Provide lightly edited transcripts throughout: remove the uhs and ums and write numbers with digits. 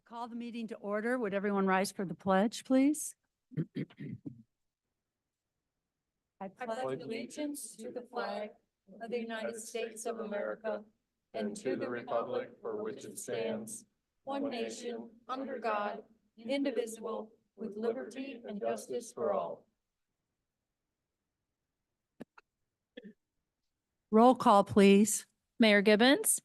I call the meeting to order. Would everyone rise for the pledge, please? I pledge allegiance to the flag of the United States of America and to the republic for which it stands, one nation, under God, indivisible, with liberty and justice for all. Roll call, please. Mayor Gibbons,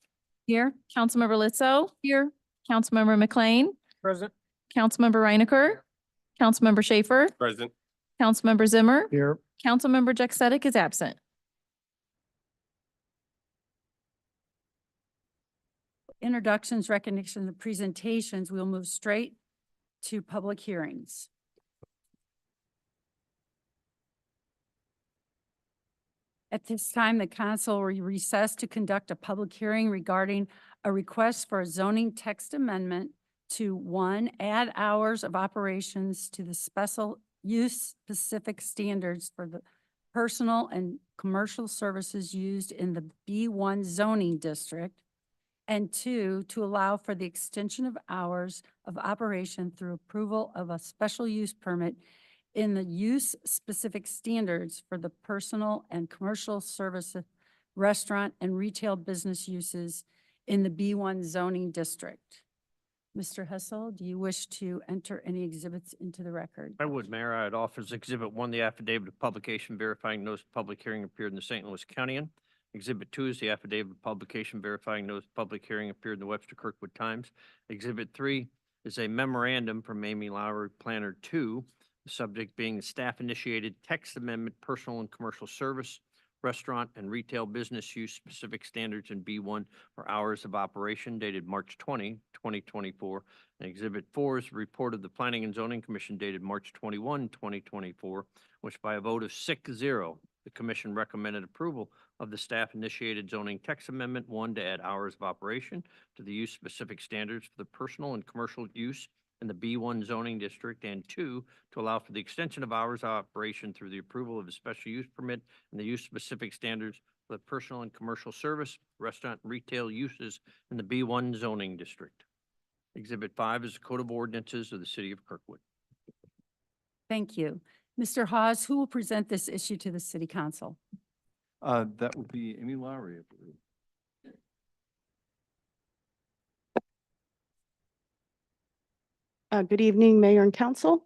Here. Councilmember Lizzo, Here. Councilmember McLean, Present. Councilmember Reinecker, Councilmember Schaefer, Present. Councilmember Zimmer, Here. Councilmember Jack is absent. Introductions, recognition, and presentations. We'll move straight to public hearings. At this time, the council will recess to conduct a public hearing regarding a request for a zoning text amendment to 1, add hours of operations to the special use specific standards for the personal and commercial services used in the B1 zoning district, and 2, to allow for the extension of hours of operation through approval of a special use permit in the use-specific standards for the personal and commercial services, restaurant and retail business uses in the B1 zoning district. Mr. Hessel, do you wish to enter any exhibits into the record? I would, Mayor. I'd offer as Exhibit 1, the affidavit of publication verifying notice of public hearing appeared in the St. Louis Countian. Exhibit 2 is the affidavit of publication verifying notice of public hearing appeared in the Webster Kirkwood Times. Exhibit 3 is a memorandum from Amy Lowry, Planner 2, the subject being the staff-initiated text amendment, personal and commercial service, restaurant and retail business use specific standards in B1 for hours of operation dated March 20, 2024. And Exhibit 4 is the report of the Planning and Zoning Commission dated March 21, 2024, which by a vote of 6-0, the commission recommended approval of the staff-initiated zoning text amendment 1 to add hours of operation to the use-specific standards for the personal and commercial use in the B1 zoning district, and 2, to allow for the extension of hours of operation through the approval of a special use permit and the use-specific standards for the personal and commercial service, restaurant, and retail uses in the B1 zoning district. Exhibit 5 is the Code of Ordinances of the City of Kirkwood. Thank you. Mr. Hawes, who will present this issue to the City Council? That would be Amy Lowry, I believe. Good evening, Mayor and Council.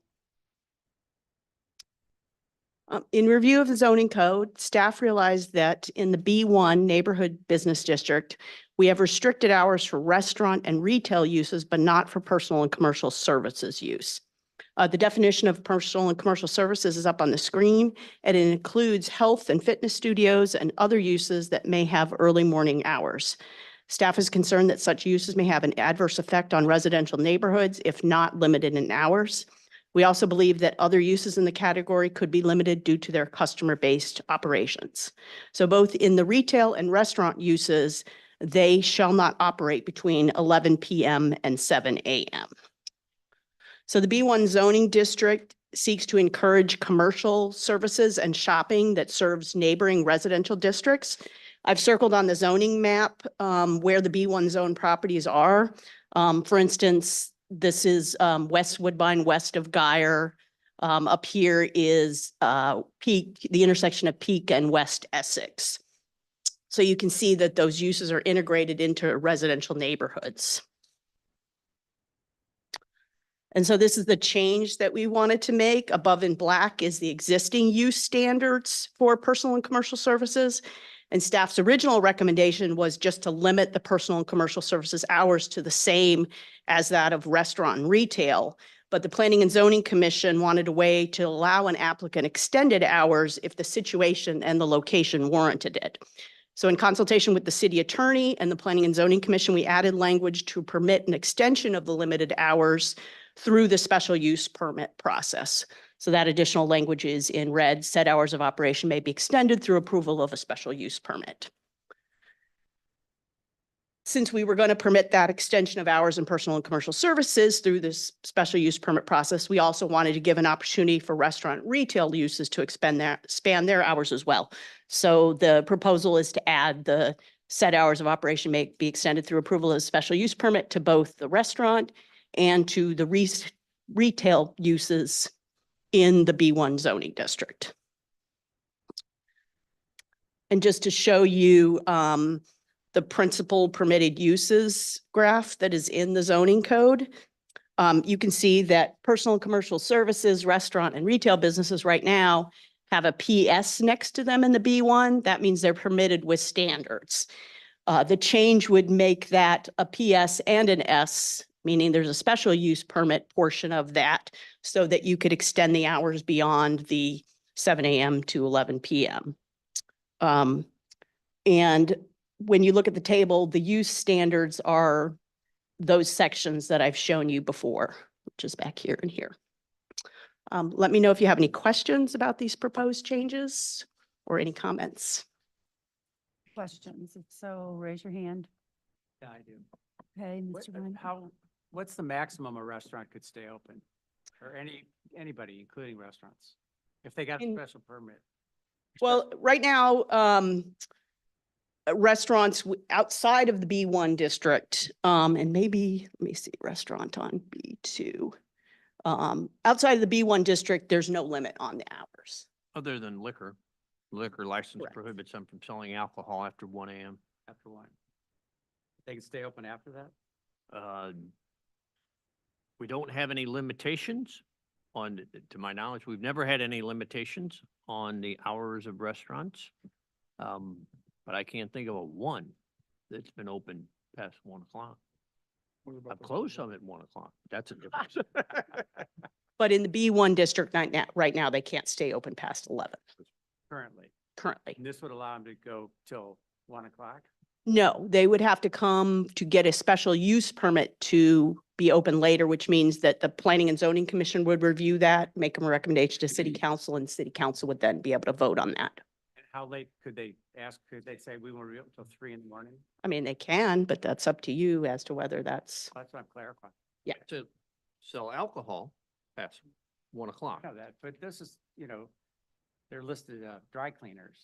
In review of the zoning code, staff realized that in the B1 Neighborhood Business District, we have restricted hours for restaurant and retail uses, but not for personal and commercial services use. The definition of personal and commercial services is up on the screen, and it includes health and fitness studios and other uses that may have early morning hours. Staff is concerned that such uses may have an adverse effect on residential neighborhoods if not limited in hours. We also believe that other uses in the category could be limited due to their customer-based operations. So both in the retail and restaurant uses, they shall not operate between 11 p.m. and 7 a.m. So the B1 zoning district seeks to encourage commercial services and shopping that serves neighboring residential districts. I've circled on the zoning map where the B1 zone properties are. For instance, this is West Woodbine, west of Geyer. Up here is Peak, the intersection of Peak and West Essex. So you can see that those uses are integrated into residential neighborhoods. And so this is the change that we wanted to make. Above in black is the existing use standards for personal and commercial services. And staff's original recommendation was just to limit the personal and commercial services hours to the same as that of restaurant and retail. But the Planning and Zoning Commission wanted a way to allow an applicant extended hours if the situation and the location warranted it. So in consultation with the city attorney and the Planning and Zoning Commission, we added language to permit an extension of the limited hours through the special use permit process. So that additional language is in red. Said hours of operation may be extended through approval of a special use permit. Since we were going to permit that extension of hours in personal and commercial services through this special use permit process, we also wanted to give an opportunity for restaurant retail uses to span their hours as well. So the proposal is to add the said hours of operation may be extended through approval of a special use permit to both the restaurant and to the retail uses in the B1 zoning district. And just to show you the principal permitted uses graph that is in the zoning code, you can see that personal and commercial services, restaurant and retail businesses right now have a PS next to them in the B1. That means they're permitted with standards. The change would make that a PS and an S, meaning there's a special use permit portion of that so that you could extend the hours beyond the 7 a.m. to 11 p.m. And when you look at the table, the use standards are those sections that I've shown you before, which is back here and here. Let me know if you have any questions about these proposed changes or any comments. Questions? If so, raise your hand. Yeah, I do. Okay, What- Mr. Ryan. What's the maximum a restaurant could stay open? Or anybody, including restaurants, if they got a In- special permit? Well, right now, restaurants outside of the B1 district, and maybe, let me see, restaurant on B2. Outside of the B1 district, there's no limit on the hours. Other than liquor, liquor license Correct. prohibits them from selling alcohol after 1 a.m. After one. They can stay open after that? We don't have any limitations on, to my knowledge, we've never had any limitations on the hours of restaurants. But I can't think of a one that's been open past 1 o'clock. I've closed some at 1 o'clock. That's a difference. But in the B1 district right now, they can't stay open past 11 Currently, currently. and this would allow them to go till 1 o'clock? No, they would have to come to get a special use permit to be open later, which means that the Planning and Zoning Commission would review that, make them a recommendation to City Council, and City Council would then be able to vote on that. And how late could they say, we want to be open till 3 in the morning? I mean, they can, but that's up to you as to whether that's, That's what I'm clarifying. To sell alcohol past 1 o'clock. I know that, but this is, they're listed dry cleaners.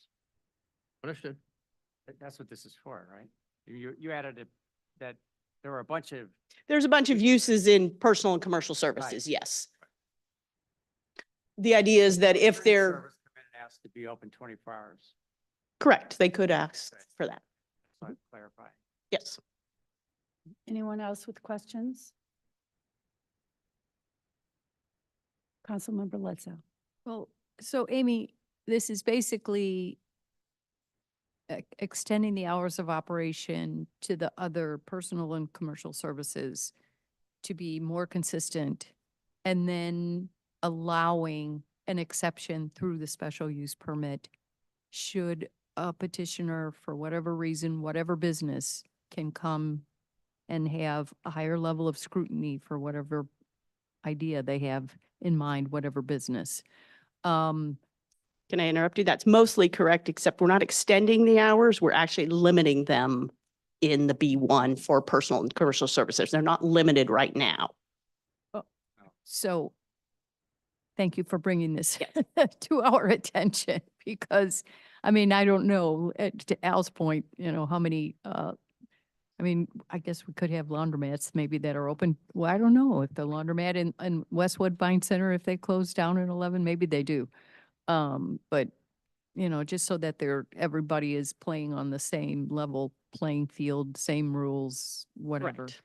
Understood? That's what this is for, right? You added it, that there were a bunch of, there's a bunch of uses in personal and commercial services, yes. The idea is that if they're, service come in and asked to be open 24 hours. correct, they could ask for that, So I'm clarifying. yes. Anyone else with questions? Councilmember Ledso. Well, so Amy, this is basically extending the hours of operation to the other personal and commercial services to be more consistent and then allowing an exception through the special use permit should a petitioner, for whatever reason, whatever business, can come and have a higher level of scrutiny for whatever idea they have in mind, whatever business. Can I interrupt you? That's mostly correct, except we're not extending the hours. We're actually limiting them in the B1 for personal and commercial services. They're not limited right now. So thank you for bringing this to our attention because, I mean, I don't know, to Al's point, how many, I guess we could have laundromats maybe that are open. Well, I don't know if the laundromat in Westwood Bine Center, if they close down at 11, maybe they do. But, just so that everybody is playing on the same level playing field, same rules, whatever. Correct.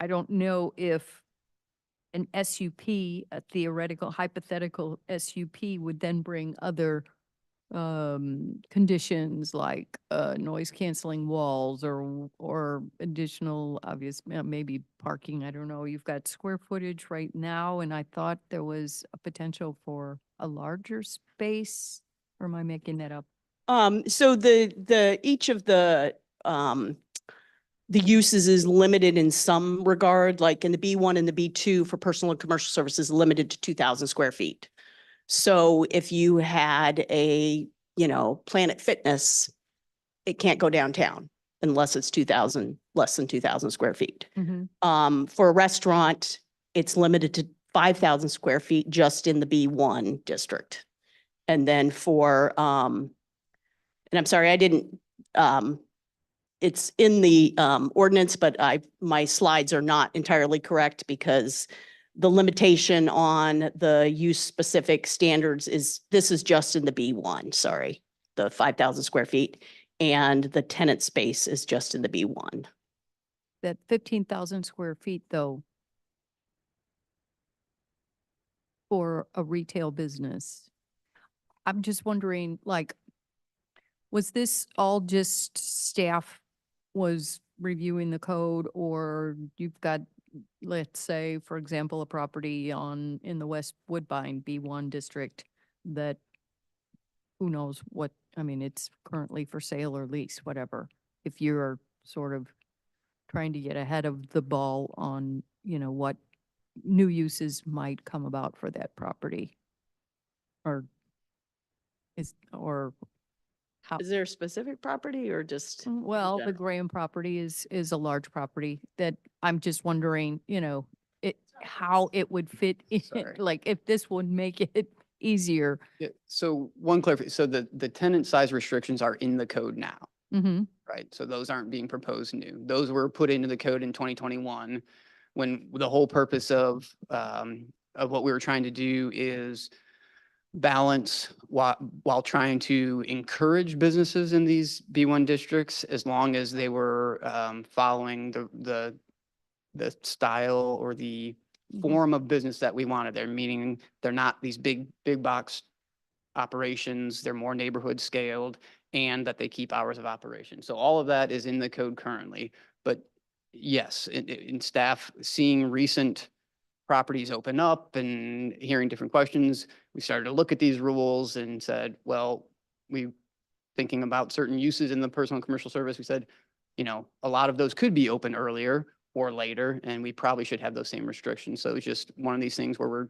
I don't know if an SUP, a theoretical, hypothetical SUP would then bring other conditions like noise canceling walls or additional obvious, maybe parking. I don't know. You've got square footage right now, and I thought there was a potential for a larger space. Or am I making that up? So each of the uses is limited in some regard, like in the B1 and the B2 for personal and commercial services, limited to 2,000 square feet. So if you had a, Planet Fitness, it can't go downtown unless it's less than 2,000 square feet. For a restaurant, it's limited to 5,000 square feet just in the B1 district. And then and I'm sorry, I didn't it's in the ordinance, but my slides are not entirely correct because the limitation on the use specific standards this is just in the B1, sorry, the 5,000 square feet. And the tenant space is just in the B1. That 15,000 square feet though, for a retail business. I'm just wondering, like, was this all just staff was reviewing the code, or you've got, let's say, for example, a property in the West Woodbine B1 district that who knows what, I mean, it's currently for sale or lease, whatever. If you're sort of trying to get ahead of the ball on, what new uses might come about for that property. Or how, Is there a specific property or just? well, the general? Graham property is a large property that I'm just wondering, how it would fit in, Sorry. like, if this would make it easier. Yeah, so one clarification, so the tenant size restrictions are in the code now, Mm-hmm. right? So those aren't being proposed new. Those were put into the code in 2021 when the whole purpose of what we were trying to do is balance while trying to encourage businesses in these B1 districts, as long as they were following the style or the form of business that we wanted there, meaning they're not these big box operations, they're more neighborhood scaled, and that they keep hours of operation. So all of that is in the code currently. But yes, in staff seeing recent properties open up and hearing different questions, we started to look at these rules and said, well, thinking about certain uses in the personal and commercial service, we said, a lot of those could be open earlier or later, and we probably should have those same restrictions. So it's just one of these things where we're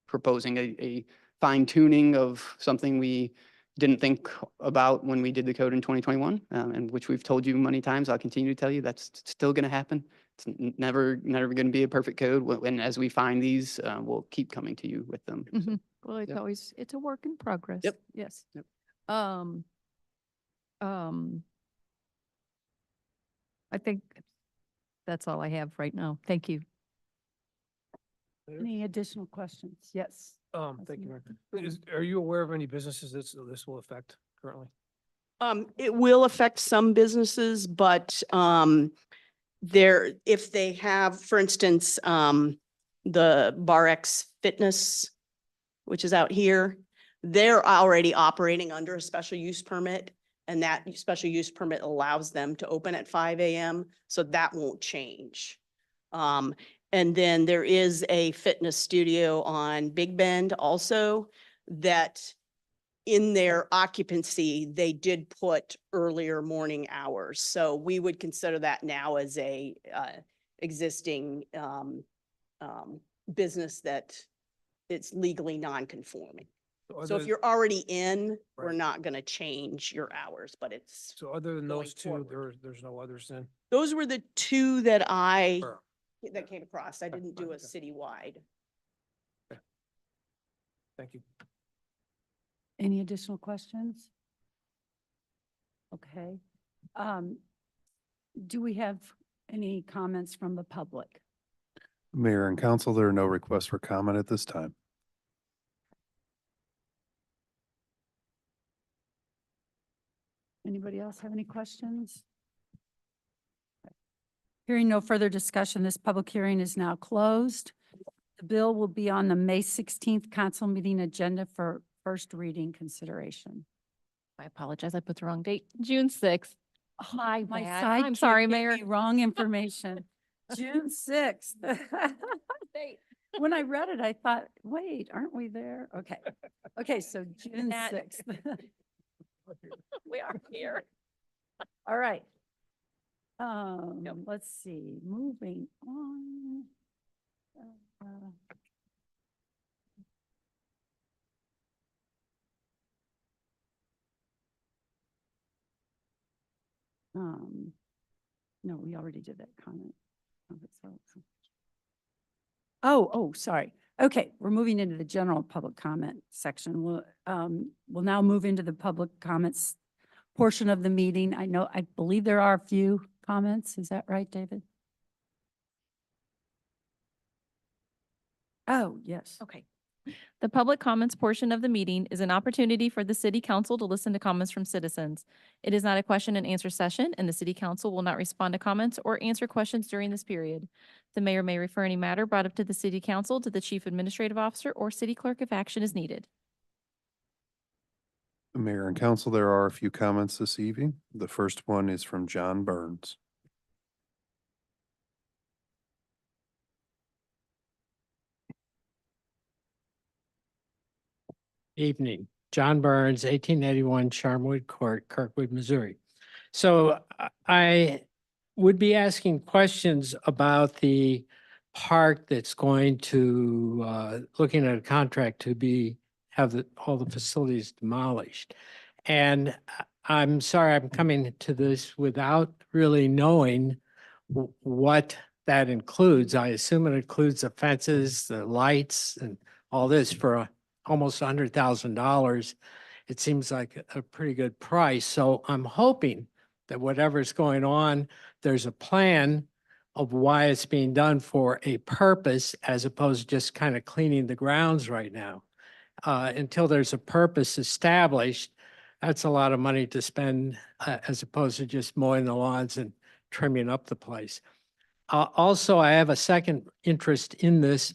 proposing a fine tuning of something we didn't think about when we did the code in 2021, and which we've told you many times. I'll continue to tell you that's still going to happen. It's never going to be a perfect code. And as we find these, we'll keep coming to you with them. Mm-hmm. Well, it's Yep. always, it's a work in progress. Yep. Yes. Yep. I think that's all I have right now. Thank you. Any additional questions? Yes. Thank you, Mayor. Are you aware of any businesses this will affect currently? It will affect some businesses, but if they have, for instance, the Bar X Fitness, which is out here, they're already operating under a special use permit. And that special use permit allows them to open at 5 a.m. So that won't change. And then there is a fitness studio on Big Bend also that in their occupancy, they did put earlier morning hours. So we would consider that now as a existing business that it's legally non-conforming. So if you're already in, we're Right. not going to change your hours, but it's, So other than going those two, forward. there's no others then? those were the two that Sure. that came across. I didn't do a Okay. citywide. Thank you. Any additional questions? Okay. Do we have any comments from the public? Mayor and council, there are no requests for comment at this time. Anybody else have any questions? Hearing no further discussion, this public hearing is now closed. The bill will be on the May 16th council meeting agenda for first reading consideration. I apologize. I put the wrong date. June 6th. Hi, my bad. sidekick I'm sorry, gave Mayor. me wrong information. June 6th. When I read it, I thought, wait, aren't we there? Okay. Okay, so June That- 6th. We are here. All right. Let's see, moving on. No, we already did that comment. Oh, sorry. Okay, we're moving into the general public comment section. We'll now move into the public comments portion of the meeting. I believe there are a few comments. Is that right, David? Oh, yes. Okay. The public comments portion of the meeting is an opportunity for the city council to listen to comments from citizens. It is not a question and answer session, and the city council will not respond to comments or answer questions during this period. The mayor may refer any matter brought up to the city council to the chief administrative officer or city clerk if action is needed. Mayor and council, there are a few comments this evening. The first one is from John Burns. Evening, John Burns, 1881 Charmwood Court, Kirkwood, Missouri. So I would be asking questions about the park that's going to, looking at a contract to have all the facilities demolished. And I'm sorry, I'm coming to this without really knowing what that includes. I assume it includes the fences, the lights, and all this for almost $100,000. It seems like a pretty good price. So I'm hoping that whatever's going on, there's a plan of why it's being done for a purpose as opposed to just kind of cleaning the grounds right now. Until there's a purpose established, that's a lot of money to spend as opposed to just mowing the lawns and trimming up the place. Also, I have a second interest in this.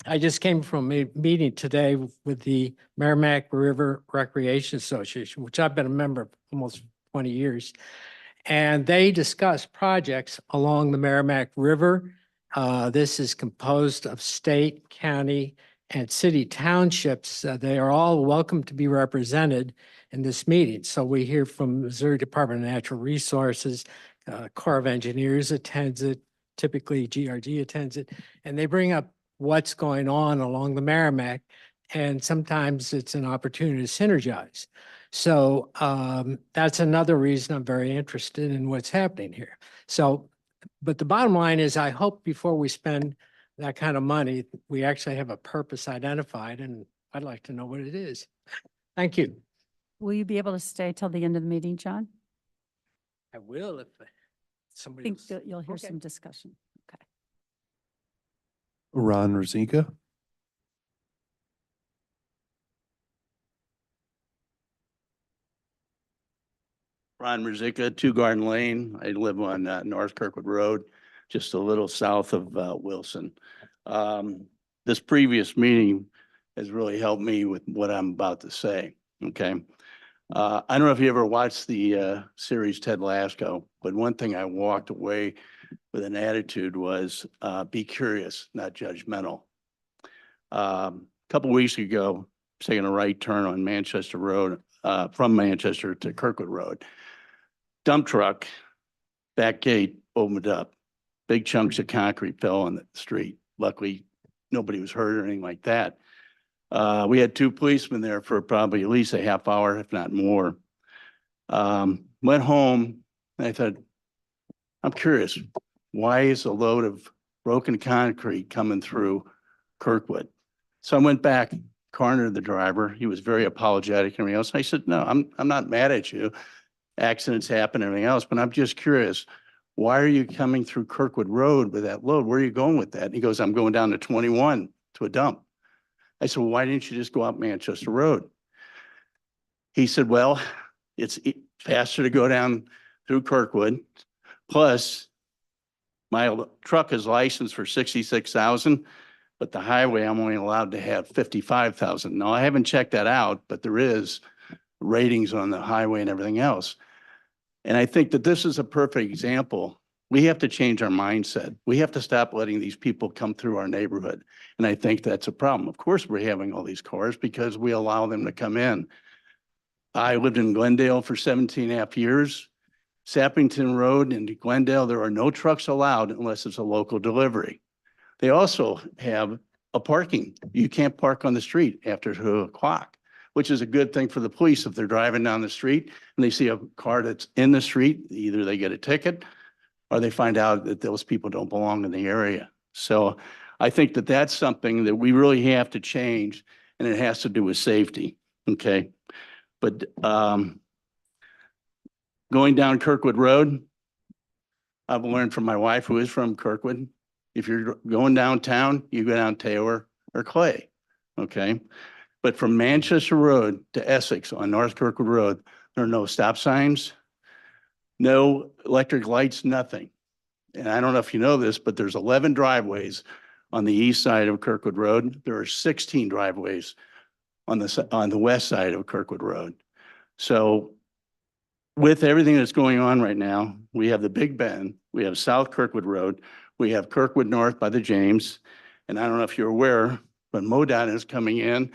I just came from a meeting today with the Merrimack River Recreation Association, which I've been a member of almost 20 years. And they discuss projects along the Merrimack River. This is composed of state, county, and city townships. They are all welcome to be represented in this meeting. So we hear from Missouri Department of Natural Resources, Corps of Engineers attends it, typically GRG attends it, and they bring up what's going on along the Merrimack, and sometimes it's an opportunity to synergize. So that's another reason I'm very interested in what's happening here. So, but the bottom line is I hope before we spend that kind of money, we actually have a purpose identified, and I'd like to know what it is. Thank you. Will you be able to stay till the end of the meeting, John? I will if I somebody think else. that you'll hear Okay. some discussion. Okay. Ron Rozika. Ron Merzika, 2 Garden Lane. I live on North Kirkwood Road, just a little south of Wilson. This previous meeting has really helped me with what I'm about to say, okay? I don't know if you ever watched the series Ted Lasso, but one thing I walked away with an attitude was be curious, not judgmental. A couple weeks ago, taking a right turn on Manchester Road, from Manchester to Kirkwood Road. Dump truck, back gate opened up. Big chunks of concrete fell on the street. Luckily, nobody was hurt or anything like that. We had 2 policemen there for probably at least a half hour, if not more. Went home and I thought, I'm curious, why is a load of broken concrete coming through Kirkwood? So I went back, cornered the driver. He was very apologetic and everything else. And I said, no, I'm not mad at you. Accidents happen and everything else, but I'm just curious. Why are you coming through Kirkwood Road with that load? Where are you going with that? And he goes, I'm going down to 21 to a dump. I said, well, why didn't you just go up Manchester Road? He said, well, it's faster to go down through Kirkwood. Plus, my truck is licensed for 66,000, but the highway, I'm only allowed to have 55,000. Now, I haven't checked that out, but there is ratings on the highway and everything else. And I think that this is a perfect example. We have to change our mindset. We have to stop letting these people come through our neighborhood. And I think that's a problem. Of course, we're having all these cars because we allow them to come in. I lived in Glendale for 17 and a half years. Sappington Road and Glendale, there are no trucks allowed unless it's a local delivery. They also have a parking. You can't park on the street after 2 o'clock. Which is a good thing for the police. If they're driving down the street and they see a car that's in the street, either they get a ticket or they find out that those people don't belong in the area. So I think that that's something that we really have to change, and it has to do with safety, okay? But Going down Kirkwood Road, I've learned from my wife, who is from Kirkwood, if you're going downtown, you go down Taylor or Clay, okay? But from Manchester Road to Essex on North Kirkwood Road, there are no stop signs, no electric lights, nothing. And I don't know if you know this, but there's 11 driveways on the east side of Kirkwood Road. There are 16 driveways on the west side of Kirkwood Road. So with everything that's going on right now, we have the Big Bend, we have South Kirkwood Road, we have Kirkwood North by the James. And I don't know if you're aware, but MoDOT is coming in.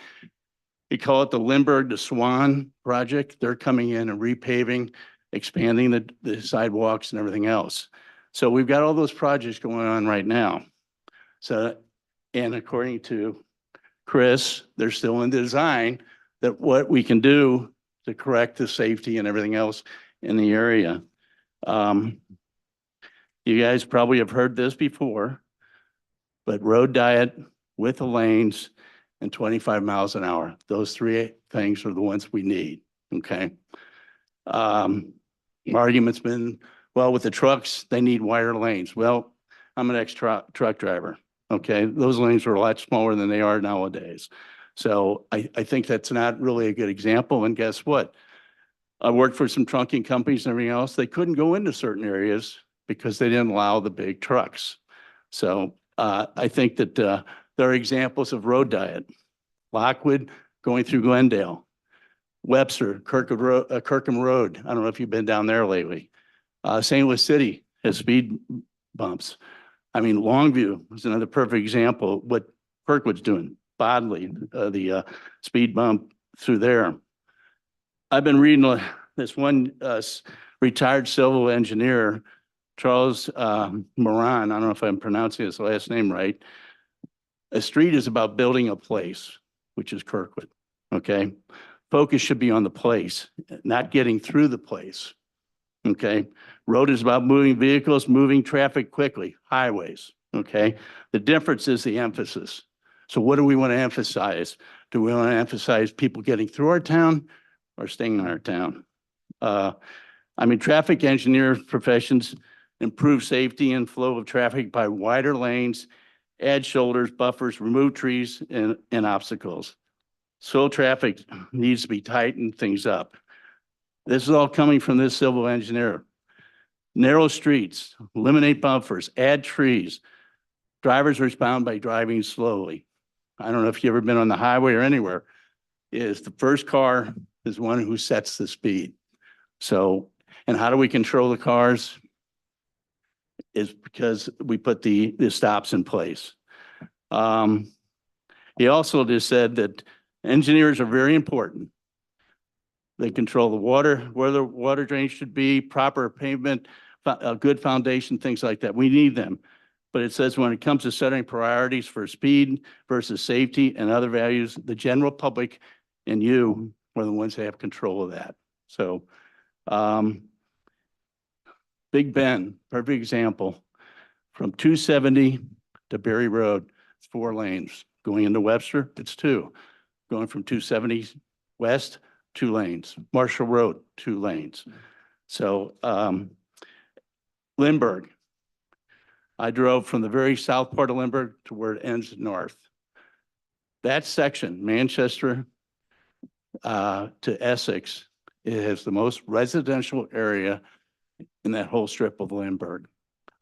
We call it the Lindbergh to Swan project. They're coming in and repaving, expanding the sidewalks and everything else. So we've got all those projects going on right now. So, and according to Chris, they're still in design that what we can do to correct the safety and everything else in the area. You guys probably have heard this before, but road diet with the lanes and 25 miles an hour. Those three things are the ones we need, okay? Argument's been, well, with the trucks, they need wider lanes. Well, I'm an ex-truck driver, okay? Those lanes are a lot smaller than they are nowadays. So I think that's not really a good example. And guess what? I worked for some trunking companies and everything else. They couldn't go into certain areas because they didn't allow the big trucks. So I think that there are examples of road diet. Lockwood going through Glendale, Webster, Kirkham Road. I don't know if you've been down there lately. St. Louis City has speed bumps. I mean, Longview is another perfect example of what Kirkwood's doing. Bodley, the speed bump through there. I've been reading this one retired civil engineer, Charles Moran. I don't know if I'm pronouncing his last name right. A street is about building a place, which is Kirkwood, okay? Focus should be on the place, not getting through the place, okay? Road is about moving vehicles, moving traffic quickly, highways, okay? The difference is the emphasis. So what do we want to emphasize? Do we want to emphasize people getting through our town or staying in our town? I mean, traffic engineer professions improve safety and flow of traffic by wider lanes, add shoulders, buffers, remove trees and obstacles. Slow traffic needs to be tightened things up. This is all coming from this civil engineer. Narrow streets, eliminate buffers, add trees. Drivers respond by driving slowly. I don't know if you've ever been on the highway or anywhere, is the first car is one who sets the speed. So, and how do we control the cars? Is because we put the stops in place. He also just said that engineers are very important. They control the water, where the water drains should be, proper pavement, a good foundation, things like that. We need them. But it says when it comes to setting priorities for speed versus safety and other values, the general public and you are the ones that have control of that. So Big Bend, perfect example. From 270 to Berry Road, it's 4 lanes. Going into Webster, it's 2. Going from 270 west, 2 lanes. Marshall Road, 2 lanes. So Lindbergh, I drove from the very south part of Lindbergh to where it ends north. That section, Manchester to Essex, it has the most residential area in that whole strip of Lindbergh.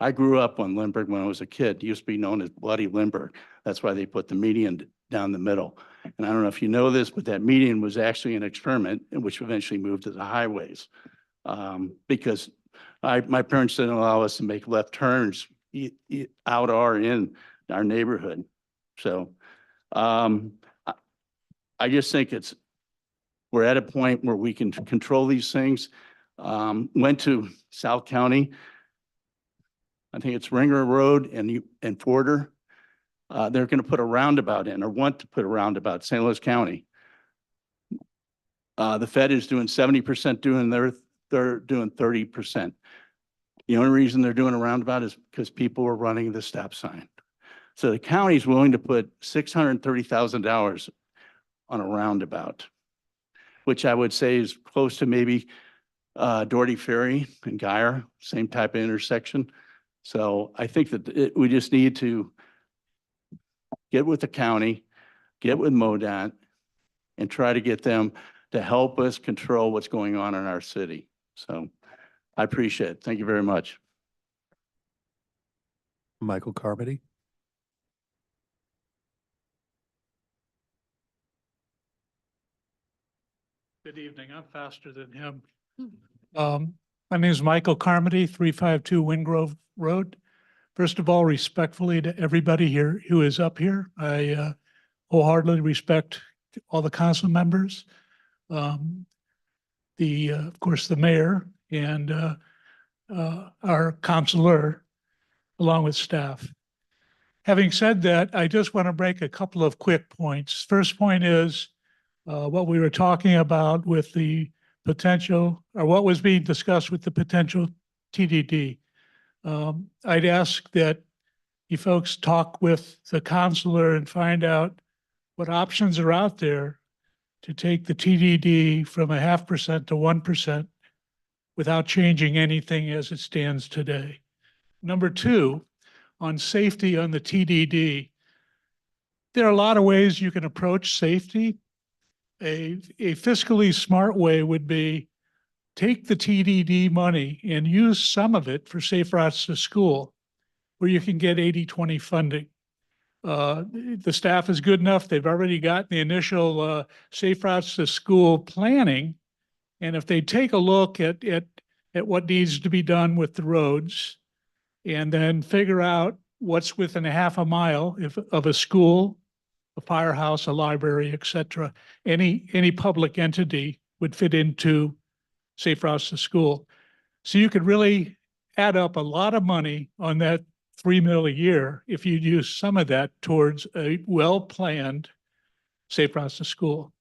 I grew up on Lindbergh when I was a kid. It used to be known as Bloody Lindbergh. That's why they put the median down the middle. And I don't know if you know this, but that median was actually an experiment in which eventually moved to the highways. Because my parents didn't allow us to make left turns out or in our neighborhood. So I just think we're at a point where we can control these things. Went to South County. I think it's Ringer Road and Porter. They're going to put a roundabout in, or want to put a roundabout, St. Louis County. The Fed is doing 70% they're doing 30%. The only reason they're doing a roundabout is because people are running the stop sign. So the county is willing to put $630,000 on a roundabout, which I would say is close to maybe Doherty Ferry and Guyer, same type of intersection. So I think that we just need to get with the county, get with MoDOT, and try to get them to help us control what's going on in our city. So I appreciate it. Thank you very much. Michael Carmody. Good evening. I'm faster than him. My name is Michael Carmody, 352 Wingrove Road. First of all, respectfully to everybody here who is up here, I wholeheartedly respect all the council members, of course, the mayor and our counselor, along with staff. Having said that, I just want to break a couple of quick points. First point is what we were talking about with the potential, or what was being discussed with the potential TDD. I'd ask that you folks talk with the counselor and find out what options are out there to take the TDD from 0.5% to 1% without changing anything as it stands today. Number two, on safety on the TDD, there are a lot of ways you can approach safety. A fiscally smart way would be take the TDD money and use some of it for safe routes to school, where you can get 80-20 funding. The staff is good enough. They've already got the initial safe routes to school planning. And if they take a look at what needs to be done with the roads and then figure out what's within a half a mile of a school, a firehouse, a library, et cetera, any public entity would fit into safe routes to school. So you could really add up a lot of money on that $3 million a year if you use some of that towards a well-planned safe routes to school.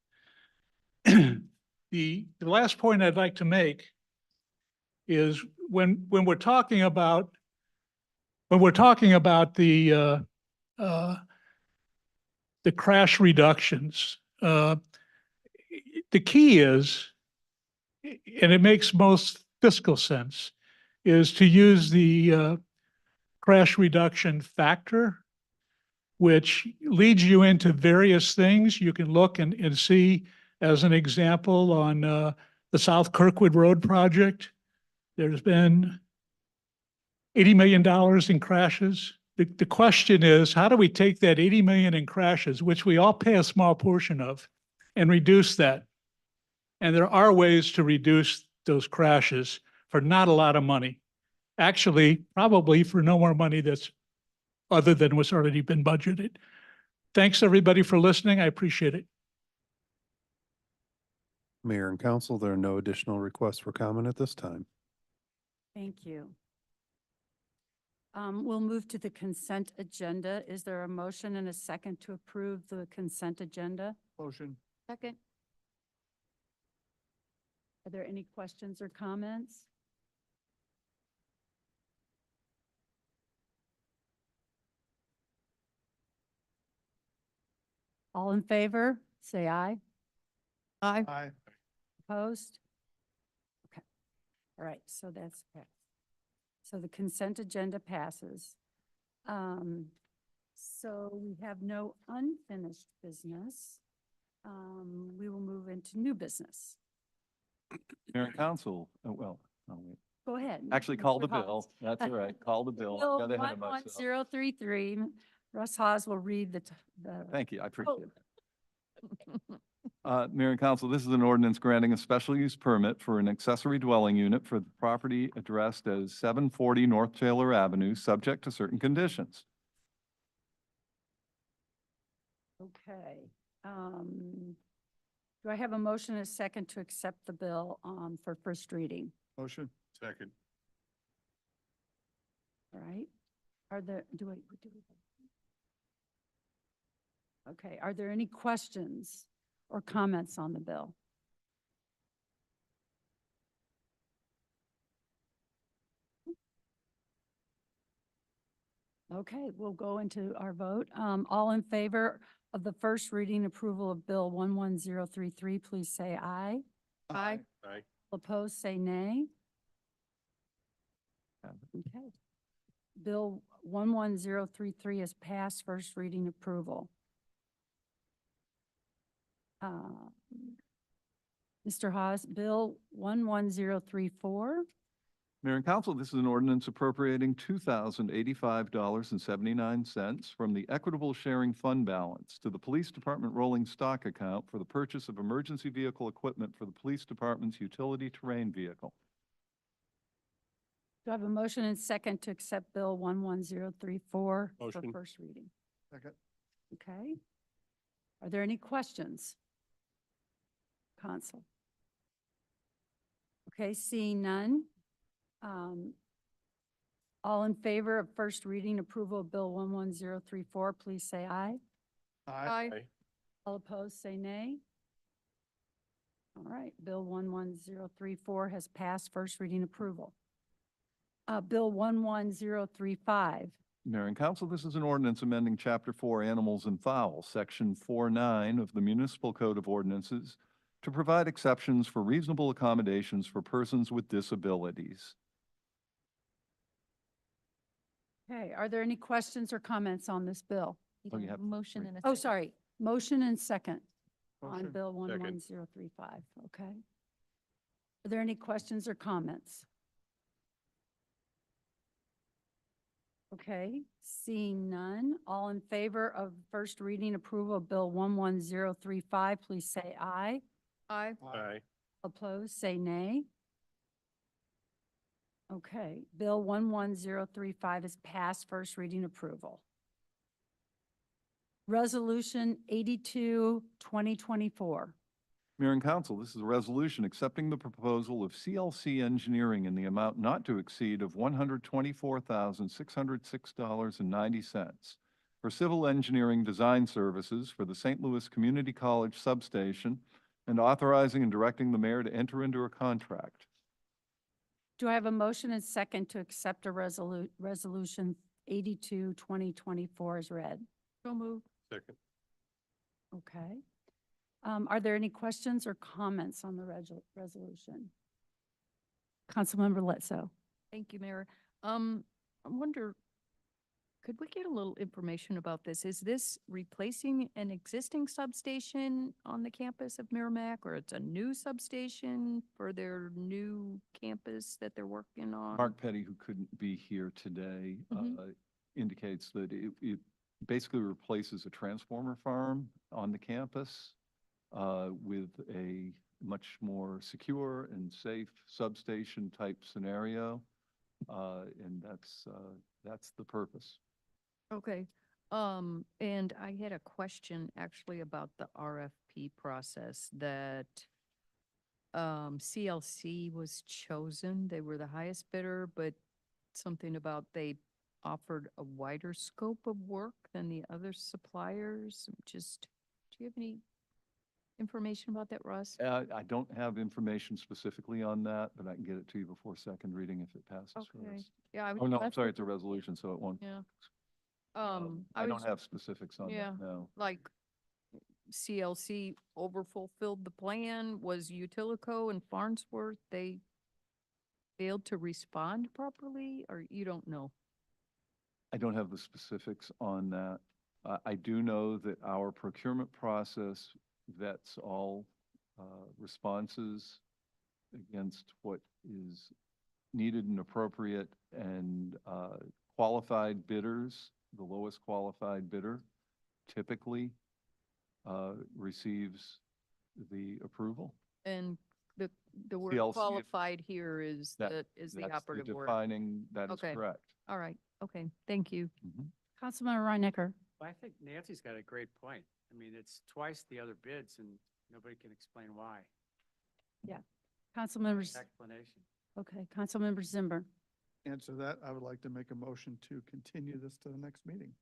The last point I'd like to make is when we're talking about the crash reductions, the key is, and it makes most fiscal sense, is to use the crash reduction factor, which leads you into various things. You can look and see, as an example, on the South Kirkwood Road project, there's been $80 million in crashes. The question is, how do we take that 80 million in crashes, which we all pay a small portion of, and reduce that? And there are ways to reduce those crashes for not a lot of money. Actually, probably for no more money that's other than what's already been budgeted. Thanks, everybody, for listening. I appreciate it. Mayor and council, there are no additional requests for comment at this time. Thank you. We'll move to the consent agenda. Is there a motion and a second to approve the consent agenda? Motion. Second. Are there any questions or comments? All in favor, say aye. Aye. Aye. Opposed? Okay. All right, so that's passed. So the consent agenda passes. So we have no unfinished business. We will move into new business. Mayor and council, well, no, wait. Go ahead. Actually call the Mr. Hawes. bill. That's all right. Call the bill. Bill Got ahead of myself. 11033. Russ Hawes will read the. Thank you. I appreciate it. Mayor and council, this is an ordinance granting a special use permit for an accessory dwelling unit for the property addressed as 740 North Taylor Avenue, subject to certain conditions. Okay. Do I have a motion and a second to accept the bill for first reading? Motion. Second. All right. Are there, okay, are there any questions or comments on the bill? Okay, we'll go into our vote. All in favor of the first reading approval of Bill 11033, please say aye. Aye. Aye. Opposed, say nay. Okay. Bill 11033 is passed first reading approval. Mr. Hawes, Bill 11034. Mayor and Council, this is an ordinance appropriating $2,085.79 from the Equitable Sharing Fund balance to the Police Department rolling stock account for the purchase of emergency vehicle equipment for the Police Department's utility terrain vehicle. Do I have a motion and second to accept Bill 11034 for Motion. first reading? Second. Okay. Are there any questions? Council? Okay, seeing none. All in favor of first reading approval of Bill 11034, please say aye. Aye. All opposed, say nay. All right, Bill 11034 has passed first reading approval. Bill 11035. Mayor and Council, this is an ordinance amending Chapter 4 Animals and Fowls, Section 49 of the Municipal Code of Ordinances to provide exceptions for reasonable accommodations for persons with disabilities. Okay, are there any questions or comments on this bill? Need Oh, you a have to motion read. and a Oh, second. sorry, motion and second on Motion. Bill 11035, okay? Are there any questions or comments? Okay, seeing none, all in favor of first reading approval of Bill 11035, please say aye. Aye. Aye. Opposed, say nay. Okay, Bill 11035 is passed first reading approval. Resolution 82, 2024. Mayor and Council, this is a resolution accepting the proposal of CLC Engineering in the amount not to exceed of $124,606.90 for civil engineering design services for the St. Louis Community College substation and authorizing and directing the mayor to enter into a contract. Do I have a motion and second to accept a resolution 82, 2024 as read? So moved. Second. Okay. Are there any questions or comments on the resolution? Councilmember Letso. Thank you, Mayor. I wonder, could we get a little information about this? Is this replacing an existing substation on the campus of Merrimack, or it's a new substation for their new campus that they're working on? Mark Petty, who couldn't be here today, indicates that it basically replaces a transformer farm on the campus with a much more secure and safe substation type scenario. And that's the purpose. Okay. And I had a question actually about the RFP process that CLC was chosen. They were the highest bidder, but something about they offered a wider scope of work than the other suppliers. Just, do you have any information about that, Russ? I don't have information specifically on that, but I can get it to you before second reading if it passes Okay. first. Yeah. Oh, no, I'm that's sorry, what- it's a resolution, so it won't. Yeah. I don't was- have specifics on yeah. that, no. Like CLC overfulfilled the plan, was Utilico and Farnsworth, they failed to respond properly, or you don't know? I don't have the specifics on that. I do know that our procurement process vets all responses against what is needed and appropriate, and qualified bidders, the lowest qualified bidder typically receives the approval. And the word CLC, if qualified here is that- is the That's operative word. defining, that is Okay. correct. All right, okay, thank you. Mhm. Councilmember Reinecker. I think Nancy's got a great point. I mean, it's twice the other bids and nobody can explain why. Councilmembers, Explanation. okay, Councilmember Zimmer. Answer that, I would like to make a motion to continue this to the next meeting.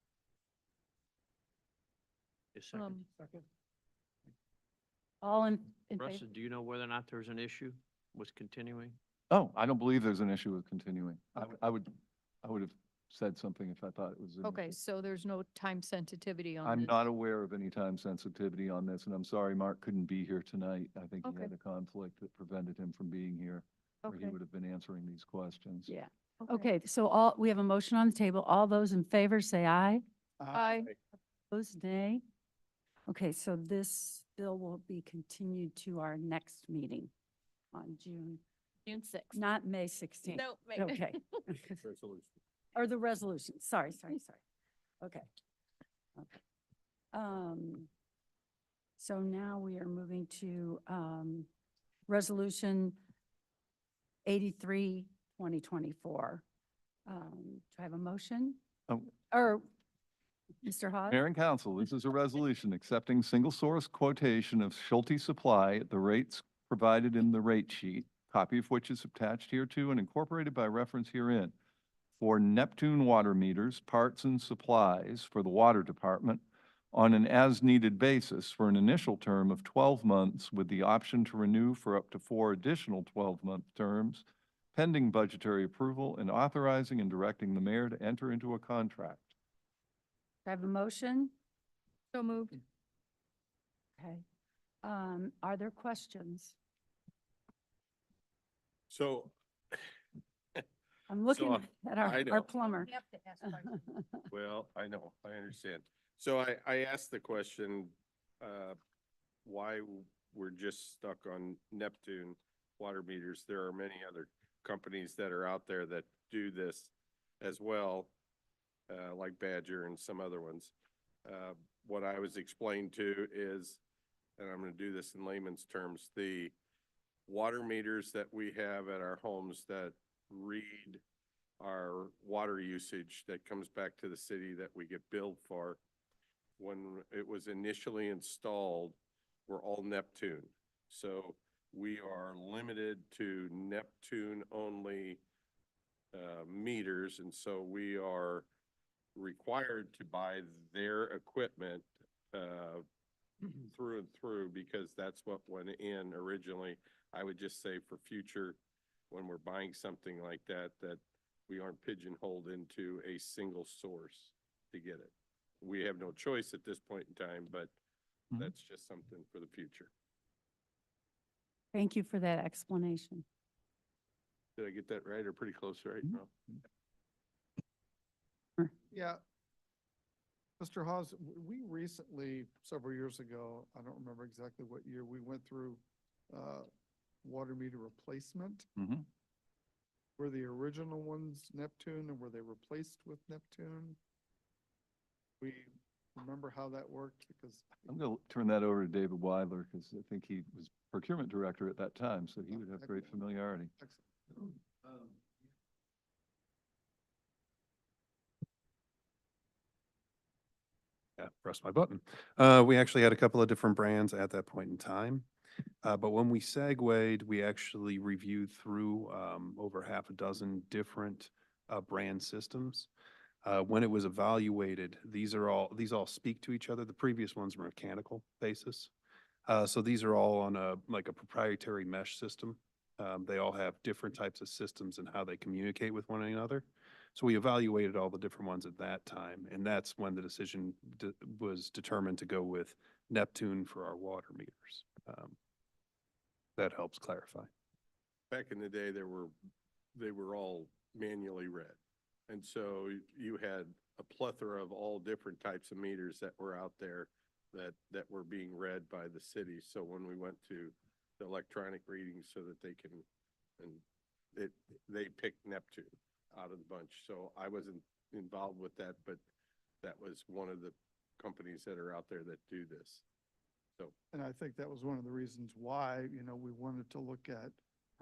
A second. Second. All in Russ, favor? do you know whether or not there's an issue with continuing? Oh, I don't believe there's an issue with continuing. I would have said something if I thought it was. an Okay, issue. so there's no time sensitivity on I'm this? not aware of any time sensitivity on this, and I'm sorry Mark couldn't be here tonight. I think he Okay. had a conflict that prevented him from being here, or he Okay. would have been answering these questions. Yeah. Okay, so we have a motion on the table. All those in favor say aye. Aye. Opposed, nay. Okay, so this bill will be continued to our next meeting on June, June 6th. not May 16th. No, May. Okay. Or the resolution. Sorry. Okay. Okay. So now we are moving to, Resolution 83, 2024. Do I have a motion? Oh. Or, Mr. Hawes? Mayor and council, this is a resolution accepting single source quotation of Schulte Supply at the rates provided in the rate sheet, copy of which is attached hereto and incorporated by reference herein, for Neptune water meters, parts and supplies for the water department on an as-needed basis for an initial term of 12 months with the option to renew for up to 4 additional 12-month terms, pending budgetary approval, and authorizing and directing the mayor to enter into a contract. Do I have a motion? So moved. Okay. Are there questions? So, I'm looking at I our know. plumber. well, I know, I understand. So I asked the question, why we're just stuck on Neptune water meters. There are many other companies that are out there that do this as well, like Badger and some other ones. What I was explained to is, and I'm gonna do this in layman's terms, the water meters that we have at our homes that read our water usage that comes back to the city that we get billed for, when it was initially installed, were all Neptune. So we are limited to Neptune only meters, and so we are required to buy their equipment through and through, because that's what went in originally. I would just say for future, when we're buying something like that, that we aren't pigeonholed into a single source to get it. We have no choice at this point in time, but Mhm. that's just something for the future. Thank you for that explanation. Did I get that right or pretty close right Mhm. now? Yeah. Mr. Hawes, we recently, several years ago, I don't remember exactly what year, we went through water meter replacement. Mhm. Were the original ones Neptune and were they replaced with Neptune? We remember how that worked because. I'm going to turn that over to David Weidler because I think he was procurement director at that time, so he would have great familiarity. Excellent. Yeah, press my button. We actually had a couple of different brands at that point in time. But when we segued, we actually reviewed through over half a dozen different brand systems. When it was evaluated, these all speak to each other. The previous ones were mechanical basis. So these are all on a proprietary mesh system. They all have different types of systems and how they communicate with one another. So we evaluated all the different ones at that time, and that's when the decision was determined to go with Neptune for our water meters. That helps clarify. Back in the day, they were all manually read. And so you had a plethora of all different types of meters that were out there that were being read by the city. So when we went to the electronic readings so that they picked Neptune out of the bunch. So I wasn't involved with that, but that was one of the companies that are out there that do this. So. And I think that was one of the reasons why, we wanted to look at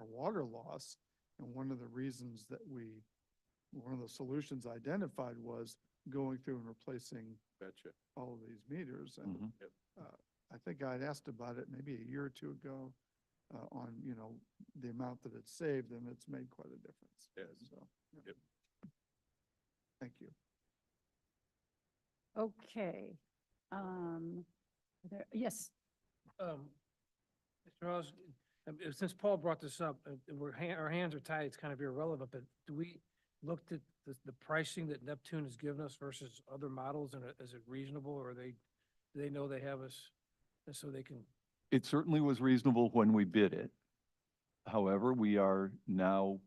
our water loss. And one of the reasons that one of the solutions identified was going through and replacing Betcha. all of these meters. And Mhm. I think I'd asked about it maybe a year or two ago on, the amount that it's saved, and it's made quite a difference. Yes. So, yeah. Yep. Thank you. Okay. Yes, Mr. Hawes, since Paul brought this up, our hands are tied, it's kind of irrelevant, but do we looked at the pricing that Neptune has given us versus other models, and is it reasonable, or do they know they have us, and so they can, It certainly was reasonable when we bid it. However, we are now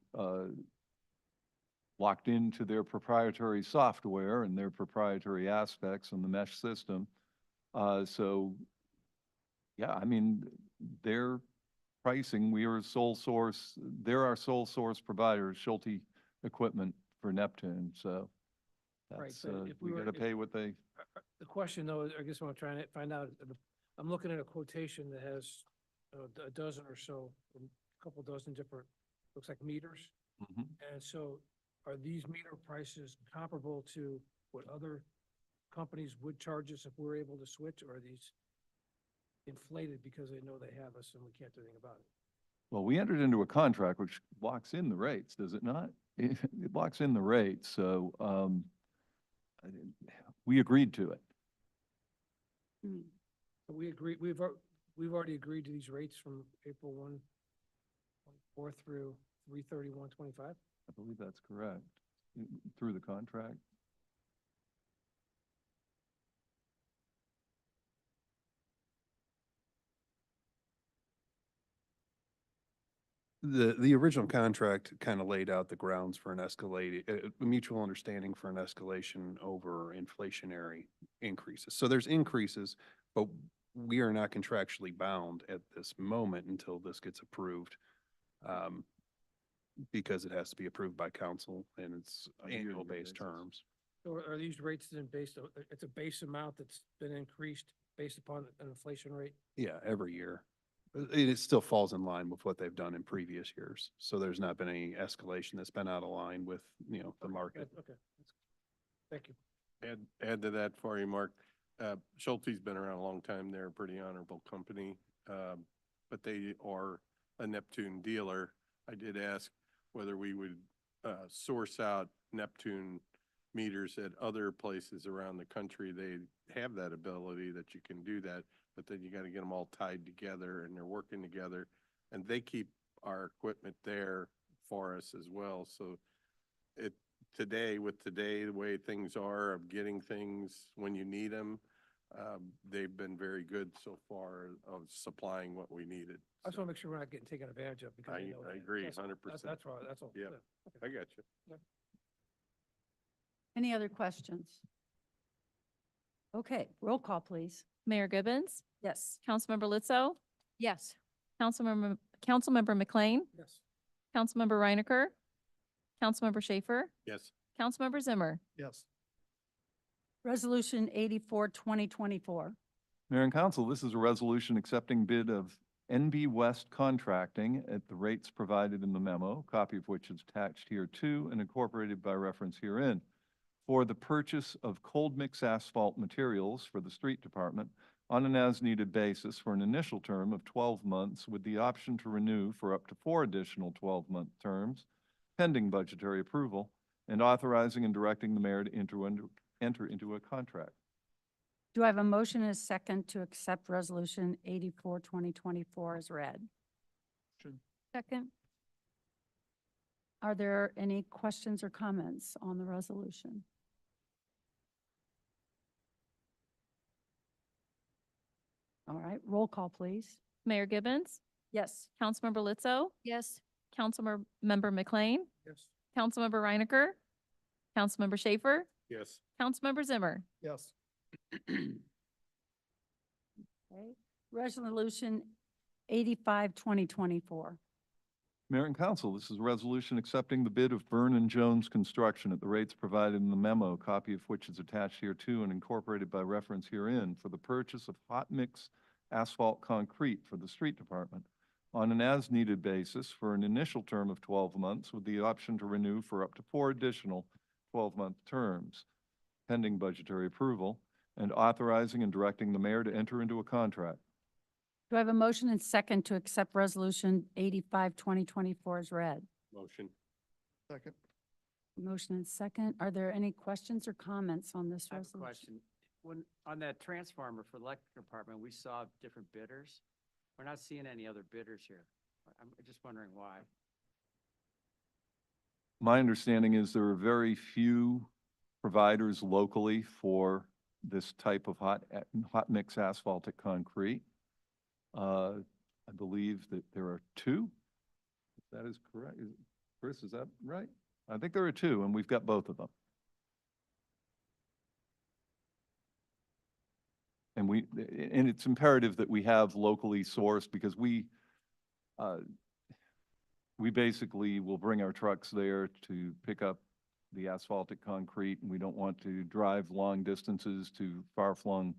locked into their proprietary software and their proprietary aspects in the mesh system. So, yeah, I mean, their pricing, we are sole source, they're our sole source provider, Schulte Equipment for Neptune, so Right, that's, but if we we were- gotta if- pay what they, the question though, I guess what I'm trying to find out, I'm looking at a quotation that has a dozen or so, a couple dozen different, looks like meters. Mhm. And so are these meter prices comparable to what other companies would charge us if we're able to switch, or are these inflated because they know they have us and we can't do anything about it? Well, we entered into a contract which locks in the rates, does it not? It locks in the rates, so, I didn't- we agreed to it. So we agree, we've already agreed to these rates from April 1, 24 through 3/31/25. I believe that's correct, through the contract. The original contract kind of laid out the grounds for an a mutual understanding for an escalation over inflationary increases. So there's increases, but we are not contractually bound at this moment until this gets approved. Because it has to be approved by council and it's On a yearly annual based basis. terms. So are these rates then based on, it's a base amount that's been increased based upon an inflation rate? Yeah, every year. It still falls in line with what they've done in previous years. So there's not been any escalation that's been out of line with, the Okay, market. Okay. Thank you. Add to that for you, Mark. Schulte's been around a long time. They're a pretty honorable company. But they are a Neptune dealer. I did ask whether we would source out Neptune meters at other places around the country. They have that ability that you can do that, but then you got to get them all tied together and they're working together. And they keep our equipment there for us as well. So today, the way things are of getting things when you need them, they've been very good so far of supplying what we needed. I just want to make sure we're not getting taken advantage of because I they know that. agree, That's- 100%. That's right, that's all. Yeah. Okay. I got you. Any other questions? Okay, roll call, please. Mayor Gibbons, Yes. Councilmember Lizzo, Yes. Councilmember McLean, Yes. Councilmember Reinecker, Councilmember Schaefer, Yes. Councilmember Zimmer. Yes. Resolution 84, 2024. Mayor and Council, this is a resolution accepting bid of NB West Contracting at the rates provided in the memo, copy of which is attached here too and incorporated by reference herein, for the purchase of cold mix asphalt materials for the street department on an as-needed basis for an initial term of 12 months with the option to renew for up to 4 additional 12-month terms, pending budgetary approval, and authorizing and directing the mayor to enter into a contract. Do I have a motion and a second to accept Resolution 84, 2024 as read? Second. Are there any questions or comments on the resolution? All right, roll call, please. Mayor Gibbons, Yes. Councilmember Lizzo, Yes. Councilmember McLean, Yes. Councilmember Reinecker, Councilmember Schaefer, Yes. Councilmember Zimmer. Yes. Okay. Resolution 85, 2024. Mayor and Council, this is a resolution accepting the bid of Byrne and Jones Construction at the rates provided in the memo, copy of which is attached here too and incorporated by reference herein for the purchase of hot mix asphalt concrete for the street department on an as-needed basis for an initial term of 12 months with the option to renew for up to 4 additional 12-month terms, pending budgetary approval, and authorizing and directing the mayor to enter into a contract. Do I have a motion and second to accept Resolution 85, 2024 as read? Motion. Second. Motion and second. Are there any questions or comments on this I have a resolution? question. When, on that transformer for the electric department, we saw different bidders. We're not seeing any other bidders here. I'm just wondering why. My understanding is there are very few providers locally for this type of hot mix asphaltic concrete. I believe that there are two. If that is correct. Chris, is that right? I think there are two, and we've got both of them. And it's imperative that we have locally sourced because we basically will bring our trucks there to pick up the asphaltic concrete, and we don't want to drive long distances to far-flung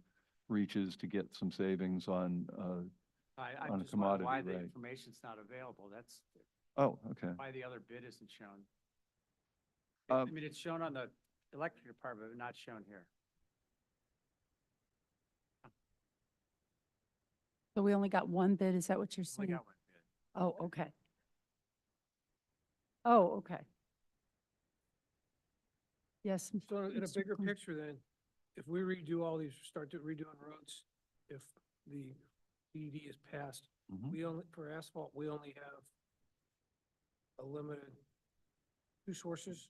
reaches to get some savings on I on a just wonder why commodity the rate. information's not available. That's Oh, okay. why the other bid isn't shown. Um, I mean, it's shown on the electric department, but not shown here. So we only got one bid, is that what you're We saying? got one bid. Oh, okay. Oh, okay. Yes. So in a Mr. bigger McLean. picture then, if we redo all these, start to redoing roads, if the PED is passed, Mhm. we only, for asphalt, we only have a limited two sources.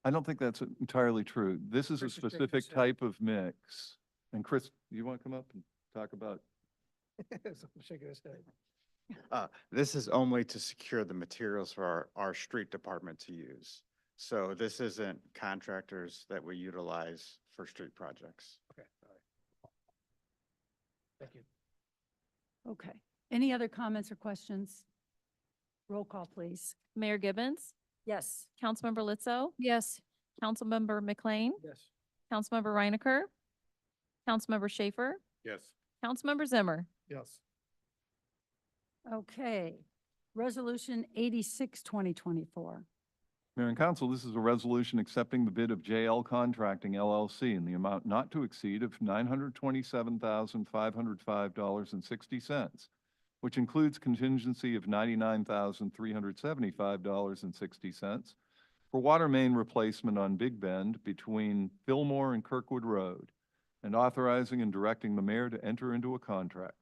I don't think that's entirely true. This is a Chris is shaking his specific head. type of mix. And Chris, you want to come up and talk about? So I'm shaking his head. This is only to secure the materials for our street department to use. So this isn't contractors that we utilize for street projects. Okay, all right. Thank you. Okay. Any other comments or questions? Roll call, please. Mayor Gibbons, Yes. Councilmember Lizzo, Yes. Councilmember McLean, Yes. Councilmember Reinecker, Councilmember Schaefer, Yes. Councilmember Zimmer. Yes. Okay. Resolution 86, 2024. Mayor and Council, this is a resolution accepting the bid of JL Contracting LLC in the amount not to exceed of $927,505.60, which includes contingency of $99,375.60 for water main replacement on Big Bend between Fillmore and Kirkwood Road, and authorizing and directing the mayor to enter into a contract.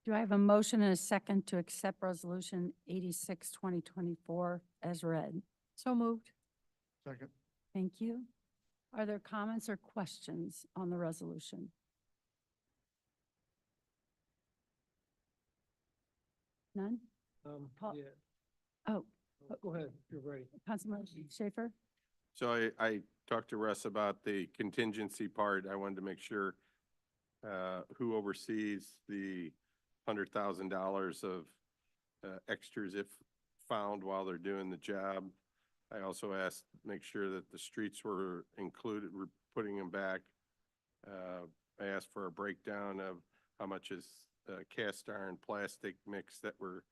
Do I have a motion and a second to accept Resolution 86, 2024 as read? So moved. Second. Thank you. Are there comments or questions on the resolution? None? Paul- Yeah, Oh, go ahead, if you're ready. Councilman Schaefer? So I talked to Russ about the contingency part. I wanted to make sure who oversees the $100,000 of extras if found while they're doing the job. I also asked, make sure that the streets were included, we're putting them back. I asked for a breakdown of how much is cast iron plastic mix that we're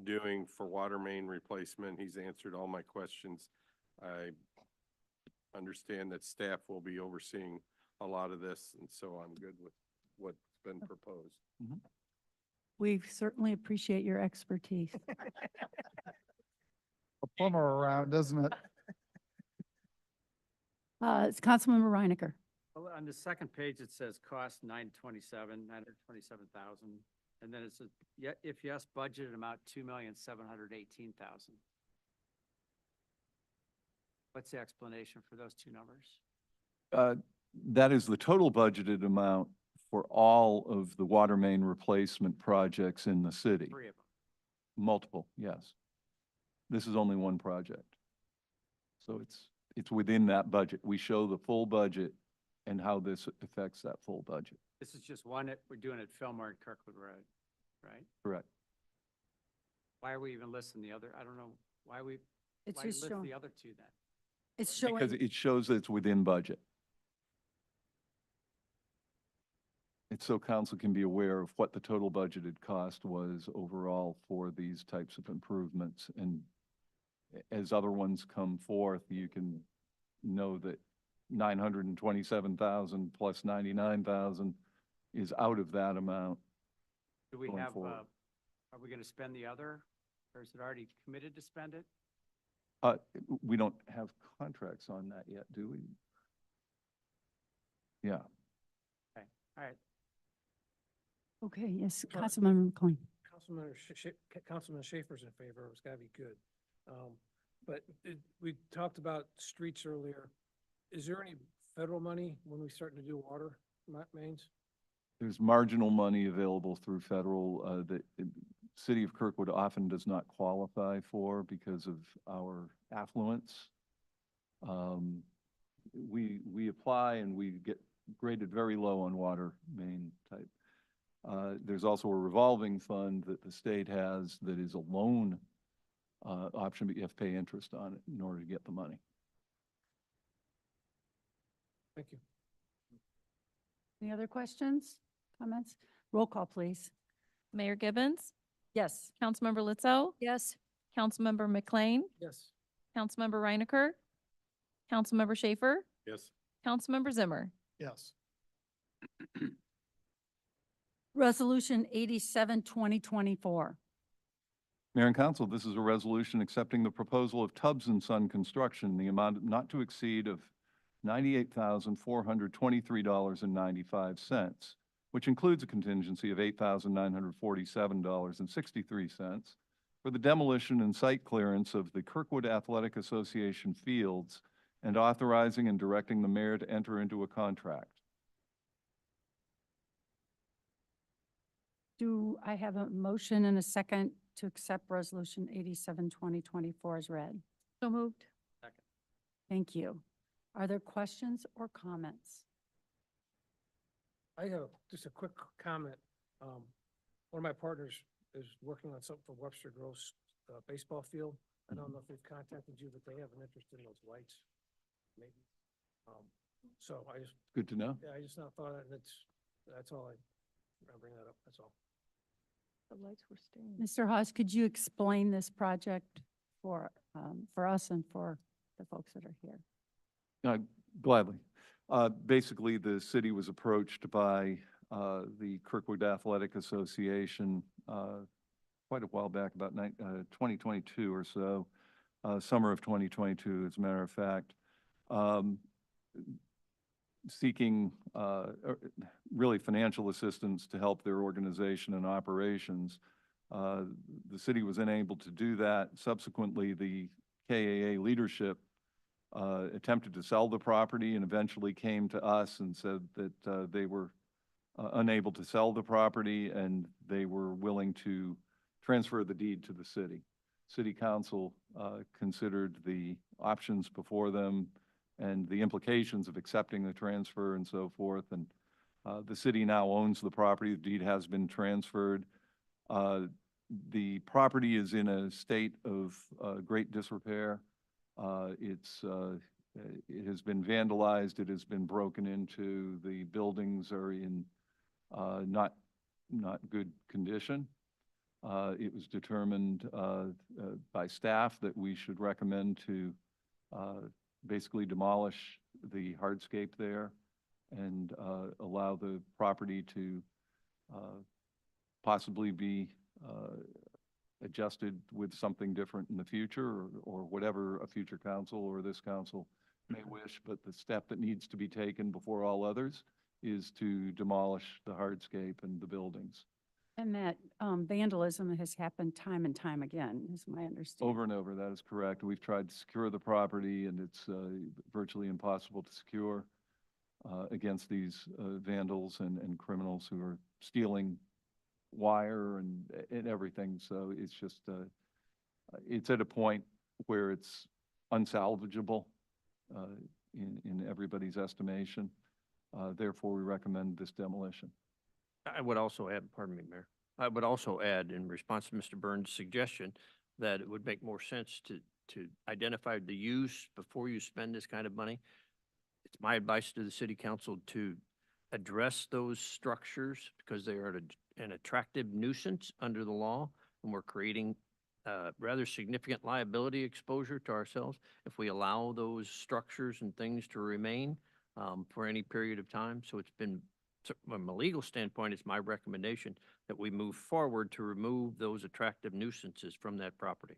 doing for water main replacement. He's answered all my questions. I understand that staff will be overseeing a lot of this, and so I'm good with what's been proposed. We certainly appreciate your expertise. A plumber around, doesn't it? It's Councilmember Reinecker. Well, on the second page, it says cost 927,000. And then it says, yeah, if yes, budgeted amount 2,718,000. What's the explanation for those two numbers? That is the total budgeted amount for all of the water main replacement projects in the city. 3 of them. Multiple, yes. This is only one project. So it's within that budget. We show the full budget and how this affects that full budget. This is just one that we're doing at Fillmore and Kirkwood Road, right? Correct. Why are we even listing the other? I don't know. Why It's why just list showing, the other two then? it's showing. Because it shows that it's within budget. It's so council can be aware of what the total budgeted cost was overall for these types of improvements. And as other ones come forth, you can know that 927,000 plus 99,000 is out of that amount. Do we going have, forward. are we going to spend the other, or is it already committed to spend it? We don't have contracts on that yet, do we? Yeah. Okay, all right. Okay, yes, All right. Councilmember McLean. Councilman Schaefer's in favor, it's gotta be good. But we talked about streets earlier. Is there any federal money when we start to do water mains? There's marginal money available through federal, that the city of Kirkwood often does not qualify for because of our affluence. We apply and we get graded very low on water main type. There's also a revolving fund that the state has that is a loan option, but you have to pay interest on it in order to get the money. Thank you. Any other questions, comments? Roll call, please. Mayor Gibbons, Yes. Councilmember Lizzo, Yes. Councilmember McLean, Yes. Councilmember Reinecker, Councilmember Schaefer, Yes. Councilmember Zimmer. Yes. Resolution 87, 2024. Mayor and Council, this is a resolution accepting the proposal of Tubbs and Son Construction, in the amount not to exceed of $98,423.95, which includes a contingency of $8,947.63 for the demolition and site clearance of the Kirkwood Athletic Association fields and authorizing and directing the mayor to enter into a contract. Do I have a motion and a second to accept Resolution 87, 2024 as read? So moved. Second. Thank you. Are there questions or comments? I have just a quick comment. One of my partners is working on something for Webster Groves baseball field. I don't know if they've contacted you, but they have an interest in those lights, maybe. So I just, Good to know. yeah, I just not thought, and that's all I'll bring that up, that's all. The lights were staying. Mr. Haas, could you explain this project for us and for the folks that are here? Gladly. Basically, the city was approached by the Kirkwood Athletic Association quite a while back, about 2022 or so, summer of 2022, as a matter of fact, seeking really financial assistance to help their organization and operations. The city was unable to do that. Subsequently, the KAA leadership attempted to sell the property and eventually came to us and said that they were unable to sell the property and they were willing to transfer the deed to the city. City Council considered the options before them and the implications of accepting the transfer and so forth. And the city now owns the property. The deed has been transferred. The property is in a state of great disrepair. It has been vandalized. It has been broken into. The buildings are in not good condition. It was determined by staff that we should recommend to basically demolish the hardscape there and allow the property to possibly be adjusted with something different in the future or whatever a future council or this council may wish. But the step that needs to be taken before all others is to demolish the hardscape and the buildings. And that vandalism has happened time and time again, is my understanding. Over and over, that is correct. We've tried to secure the property, and it's virtually impossible to secure against these vandals and criminals who are stealing wire and everything. So it's just, it's at a point where it's unsalvageable in everybody's estimation. Therefore, we recommend this demolition. I would also add, pardon me, Mayor, I would also add in response to Mr. Burns' suggestion that it would make more sense to identify the use before you spend this kind of money. It's my advice to the city council to address those structures because they are an attractive nuisance under the law, and we're creating rather significant liability exposure to ourselves if we allow those structures and things to remain for any period of time. So it's been, from a legal standpoint, it's my recommendation that we move forward to remove those attractive nuisances from that property.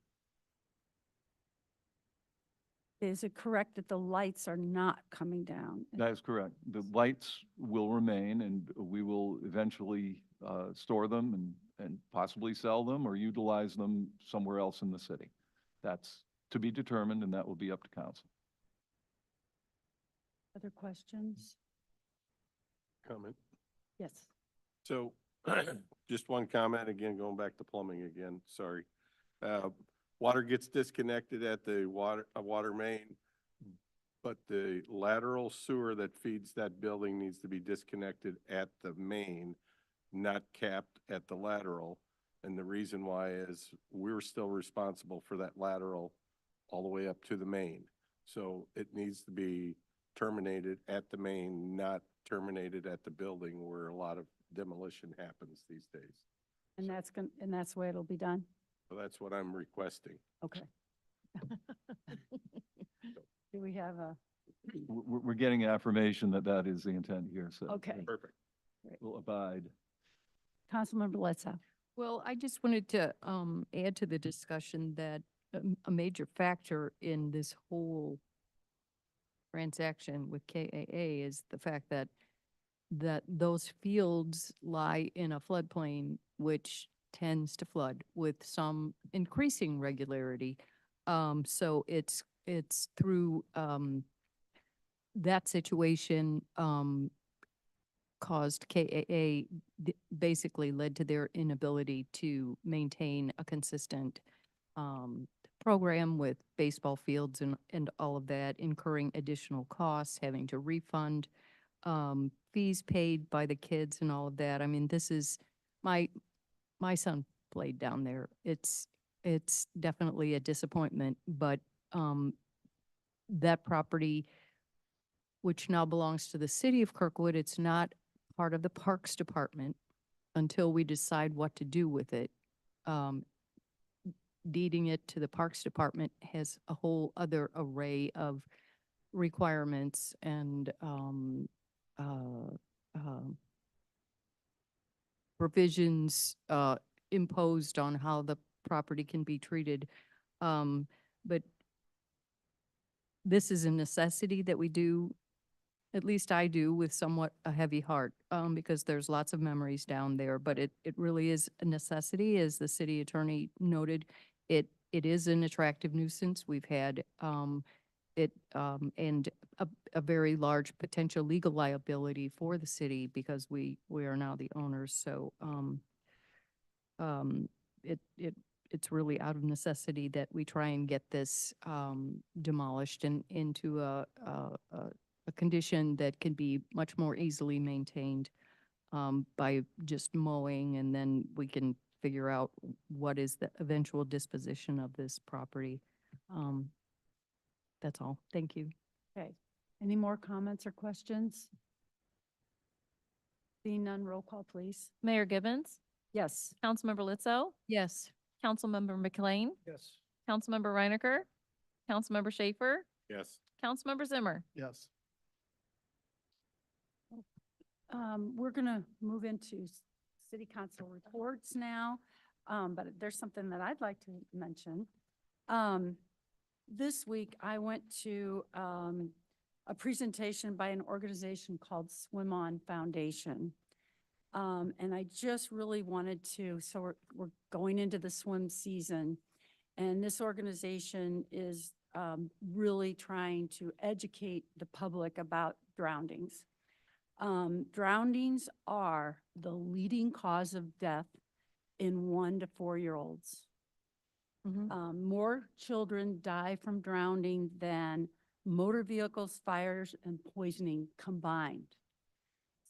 Is it correct that the lights are not coming down? That is correct. The lights will remain, and we will eventually store them and possibly sell them or utilize them somewhere else in the city. That's to be determined, and that will be up to council. Other questions? Comment. Yes. So just one comment, again, going back to plumbing again, sorry. Water gets disconnected at the water main, but the lateral sewer that feeds that building needs to be disconnected at the main, not capped at the lateral. And the reason why is we're still responsible for that lateral all the way up to the main. So it needs to be terminated at the main, not terminated at the building where a lot of demolition happens these days. And that's the way it'll be done? So that's what I'm requesting. Okay. Do we have a, We're getting affirmation that that is the intent here, so. okay. Perfect. We'll abide. Councilmember Letzow. Well, I just wanted to add to the discussion that a major factor in this whole transaction with KAA is the fact that those fields lie in a floodplain which tends to flood with some increasing regularity. So it's through that situation caused KAA, basically led to their inability to maintain a consistent program with baseball fields and all of that, incurring additional costs, having to refund fees paid by the kids and all of that. I mean, this is, my son played down there. It's definitely a disappointment, but that property, which now belongs to the city of Kirkwood, it's not part of the Parks Department until we decide what to do with it. Deeding it to the Parks Department has a whole other array of requirements and provisions imposed on how the property can be treated. But this is a necessity that we do, at least I do, with somewhat a heavy heart, because there's lots of memories down there, but it really is a necessity, as the city attorney noted. It is an attractive nuisance. We've had and a very large potential legal liability for the city because we are now the owners. So it's really out of necessity that we try and get this demolished and into a condition that can be much more easily maintained by just mowing, and then we can figure out what is the eventual disposition of this property. That's all. Thank you. Okay. Any more comments or questions? Seeing none, roll call, please. Mayor Gibbons, Yes. Councilmember Lizzo, Yes. Councilmember McLean, Yes. Councilmember Reinecker, Councilmember Schaefer, Yes. Councilmember Zimmer. Yes. We're going to move into city council reports now, but there's something that I'd like to mention. This week, I went to a presentation by an organization called Swim On Foundation. And I just really wanted to, so we're going into the swim season, and this organization is really trying to educate the public about drownings. Drownings are the leading cause of death in 1 to 4-year-olds. More children die from drowning than motor vehicles, fires, and poisoning combined.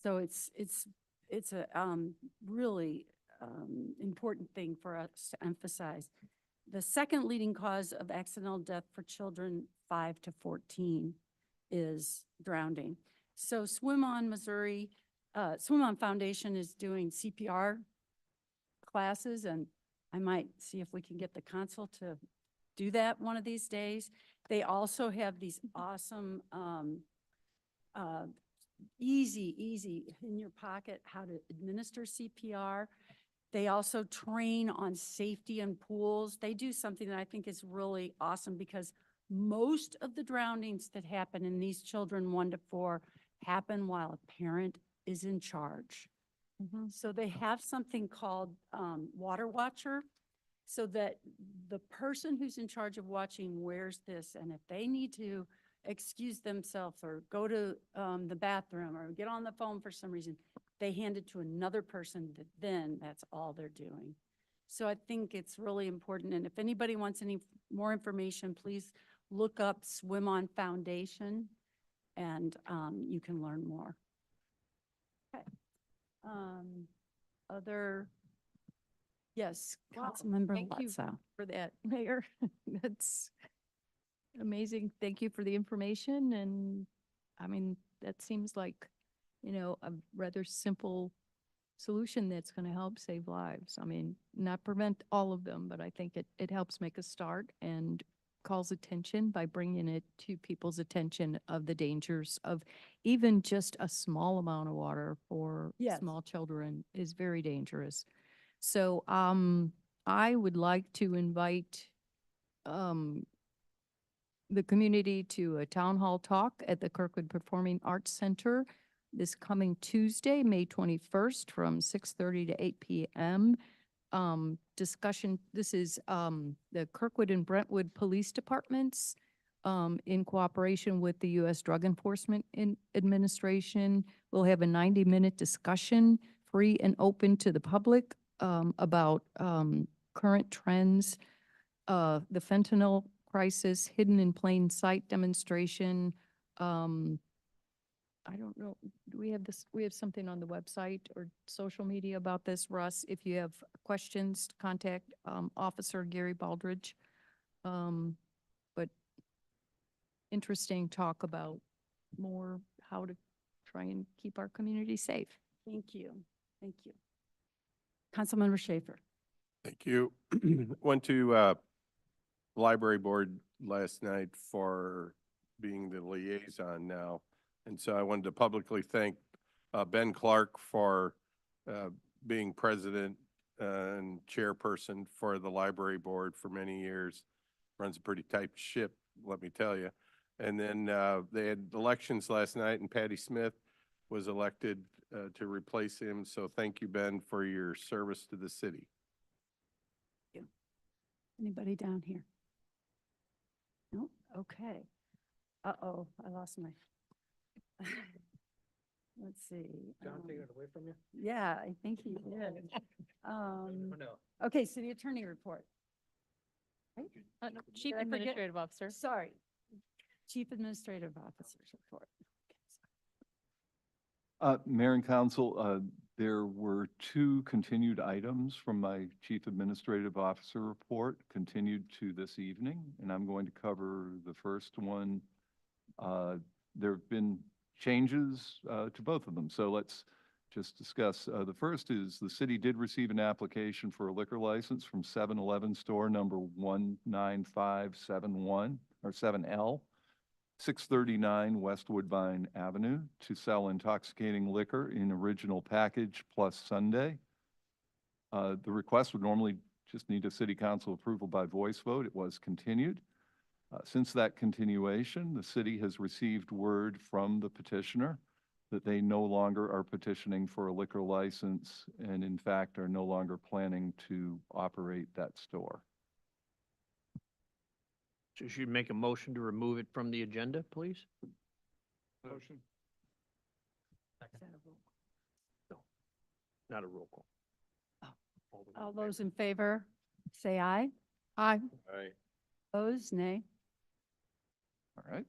So it's a really important thing for us to emphasize. The second leading cause of accidental death for children 5 to 14 is drowning. So Swim On Foundation is doing CPR classes, and I might see if we can get the council to do that one of these days. They also have these awesome, easy in your pocket how to administer CPR. They also train on safety in pools. They do something that I think is really awesome, because most of the drownings that happen in these children 1 to 4 happen while a parent is in charge. So they have something called Water Watcher, so that the person who's in charge of watching wears this, and if they need to excuse themselves or go to the bathroom or get on the phone for some reason, they hand it to another person that then that's all they're doing. So I think it's really important. And if anybody wants any more information, please look up Swim On Foundation and you can learn more. Okay. Other, yes, Wow, Councilmember thank you Watson. for that, Mayor. That's amazing. Thank you for the information. And I mean, that seems like, a rather simple solution that's going to help save lives. I mean, not prevent all of them, but I think it helps make a start and calls attention by bringing it to people's attention of the dangers of even just a small amount of water for Yes. small children is very dangerous. So, I would like to invite, the community to a town hall talk at the Kirkwood Performing Arts Center this coming Tuesday, May 21st, from 6:30 to 8 p.m. Discussion, this is the Kirkwood and Brentwood Police Departments in cooperation with the U.S. Drug Enforcement Administration. We'll have a 90-minute discussion, free and open to the public, about current trends, the fentanyl crisis, hidden in plain sight demonstration. I don't know, do we have this, we have something on the website or social media about this, Russ? If you have questions, contact Officer Gary Baldridge. But interesting talk about more how to try and keep our community safe. Thank you. Thank you. Councilmember Schaefer. Thank you. Went to library board last night for being the liaison now. And so I wanted to publicly thank Ben Clark for being president and chairperson for the library board for many years. Runs a pretty tight ship, let me tell you. And then they had elections last night and Patty Smith was elected to replace him. So thank you, Ben, for your service to the city. Anybody down here? No? Okay. Uh-oh, I lost my. Let's see. John, take it away from you? Yeah, I think he did. No. Okay, city attorney report. Right? No, Chief Did I forget? Administrative Officer. Sorry. Chief Administrative Officer's report. Mayor and Council, there were two continued items from my Chief Administrative Officer report continued to this evening, and I'm going to cover the first one. There have been changes to both of them, so let's just discuss. The first is the city did receive an application for a liquor license from 7-Eleven store number 19571 or 7L. 639 West Woodbine Avenue to sell intoxicating liquor in original package plus Sunday. The request would normally just need a city council approval by voice vote. It was continued. Since that continuation, the city has received word from the petitioner that they no longer are petitioning for a liquor license and in fact are no longer planning to operate that store. So should make a motion to remove it from the agenda, please? Motion. Not a roll call. All those in favor, say aye. Aye. Aye. Opposed, nay. All right.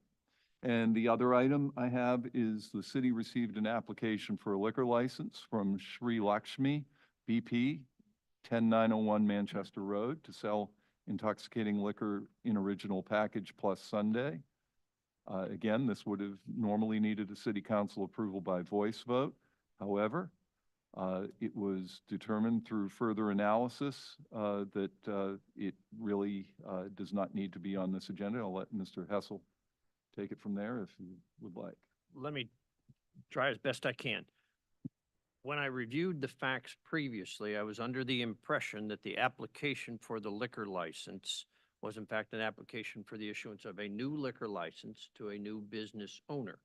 And the other item I have is the city received an application for a liquor license from Sri Lakshmi BP, 10901 Manchester Road, to sell intoxicating liquor in original package plus Sunday. Again, this would have normally needed a city council approval by voice vote. However, it was determined through further analysis that it really does not need to be on this agenda. I'll let Mr. Hessel take it from there if you would like. Let me try as best I can. When I reviewed the facts previously, I was under the impression that the application for the liquor license was in fact an application for the issuance of a new liquor license to a new business owner.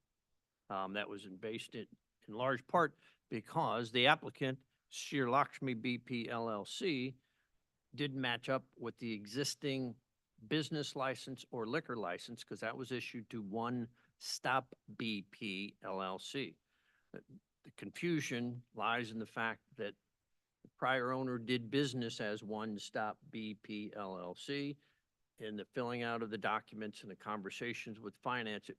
That was based in large part because the applicant, Sri Lakshmi BP LLC, didn't match up with the existing business license or liquor license, because that was issued to One Stop BP LLC. The confusion lies in the fact that the prior owner did business as One Stop BP LLC. In the filling out of the documents and the conversations with finance,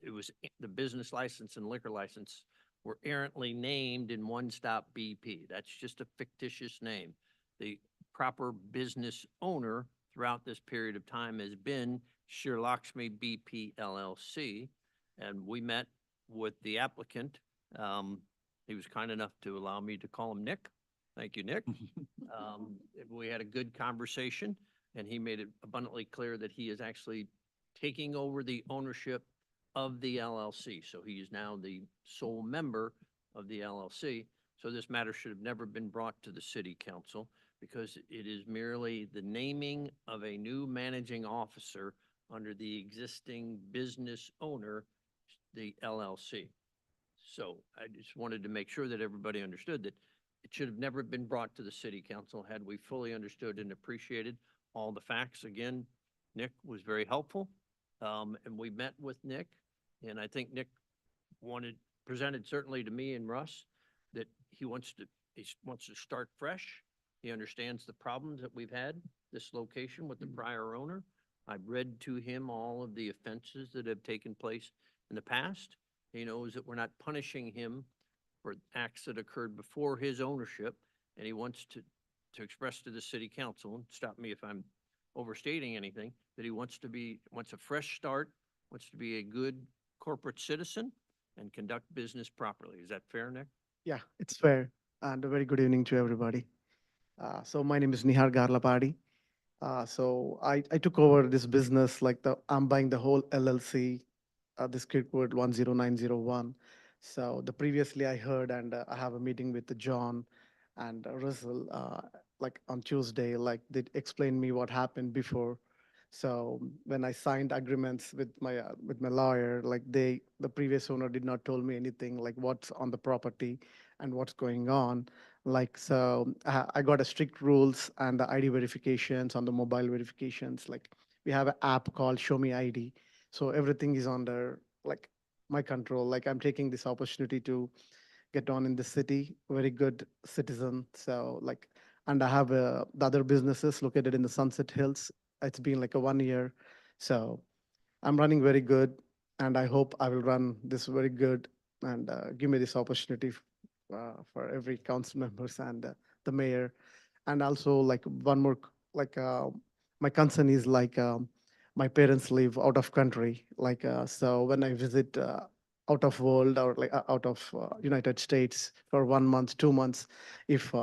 it was the business license and liquor license were errantly named in One Stop BP. That's just a fictitious name. The proper business owner throughout this period of time has been Shirlakshmi BP LLC. And we met with the applicant. He was kind enough to allow me to call him Nick. Thank you, Nick. We had a good conversation, and he made it abundantly clear that he is actually taking over the ownership of the LLC. So he is now the sole member of the LLC. So this matter should have never been brought to the city council, because it is merely the naming of a new managing officer under the existing business owner, the LLC. So I just wanted to make sure that everybody understood that it should have never been brought to the city council had we fully understood and appreciated all the facts. Again, Nick was very helpful. And we met with Nick, and I think Nick presented certainly to me and Russ that he wants to start fresh. He understands the problems that we've had, this location with the prior owner. I've read to him all of the offenses that have taken place in the past. He knows that we're not punishing him for acts that occurred before his ownership, and he wants to express to the city council, and stop me if I'm overstating anything, that he wants a fresh start, wants to be a good corporate citizen and conduct business properly. Is that fair, Nick? Yeah, it's fair. And a very good evening to everybody. So my name is Nihar Garlapadi. So I took over this business, I'm buying the whole LLC, this Kirkwood 10901. So previously I heard, and I have a meeting with John and Russell, on Tuesday, they explained me what happened before. So when I signed agreements with my lawyer, the previous owner did not told me anything, what's on the property and what's going on. So I got a strict rules and the ID verifications on the mobile verifications. We have an app called Show Me ID. So everything is under my control. I'm taking this opportunity to get on in the city, very good citizen. So and I have the other businesses located in the Sunset Hills. It's been a 1 year. So I'm running very good, and I hope I will run this very good, and give me this opportunity for every council members and the mayor. And also one more, my concern is my parents live out of country. So when I visit out of world or out of United States for 1 month, 2 months, if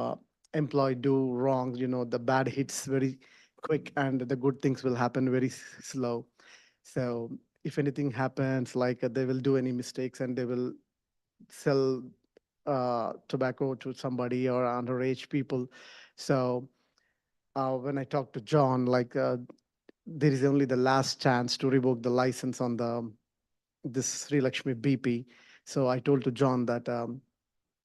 employee do wrong, the bad hits very quick and the good things will happen very slow. So if anything happens, they will do any mistakes and they will sell tobacco to somebody or underage people. So when I talked to John, there is only the last chance to revoke the license on this Sri Lakshmi BP. So I told to John that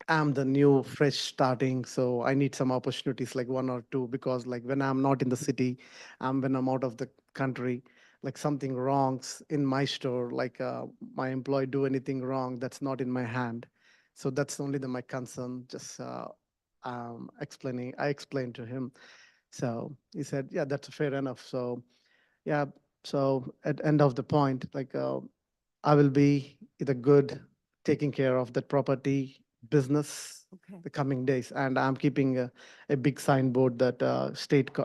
I'm the new fresh starting, so I need some opportunities, 1 or 2, because when I'm not in the city, when I'm out of the country, something wrongs in my store, my employee do anything wrong, that's not in my hand. So that's only my concern. Just I explained to him. So he said, yeah, that's fair enough. So yeah, so at end of the point, I will be either good taking care of that property business Okay. the coming days, and I'm keeping a big signboard that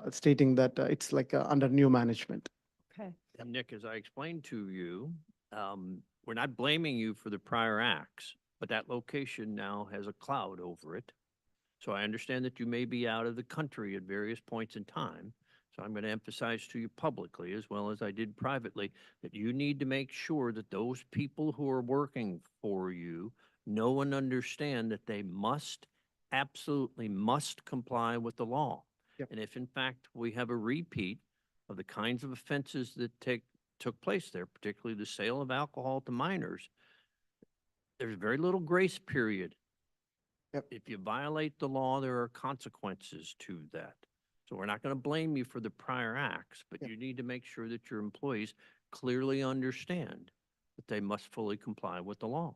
stating that it's under new management. Okay. And Nick, as I explained to you, we're not blaming you for the prior acts, but that location now has a cloud over it. So I understand that you may be out of the country at various points in time. So I'm going to emphasize to you publicly, as well as I did privately, that you need to make sure that those people who are working for you know and understand that they absolutely must comply with the law. Yep. And if in fact we have a repeat of the kinds of offenses that took place there, particularly the sale of alcohol to minors, there's very little grace period. Yep. If you violate the law, there are consequences to that. So we're not going to blame you for the prior acts, but Yep. you need to make sure that your employees clearly understand that they must fully comply with the law.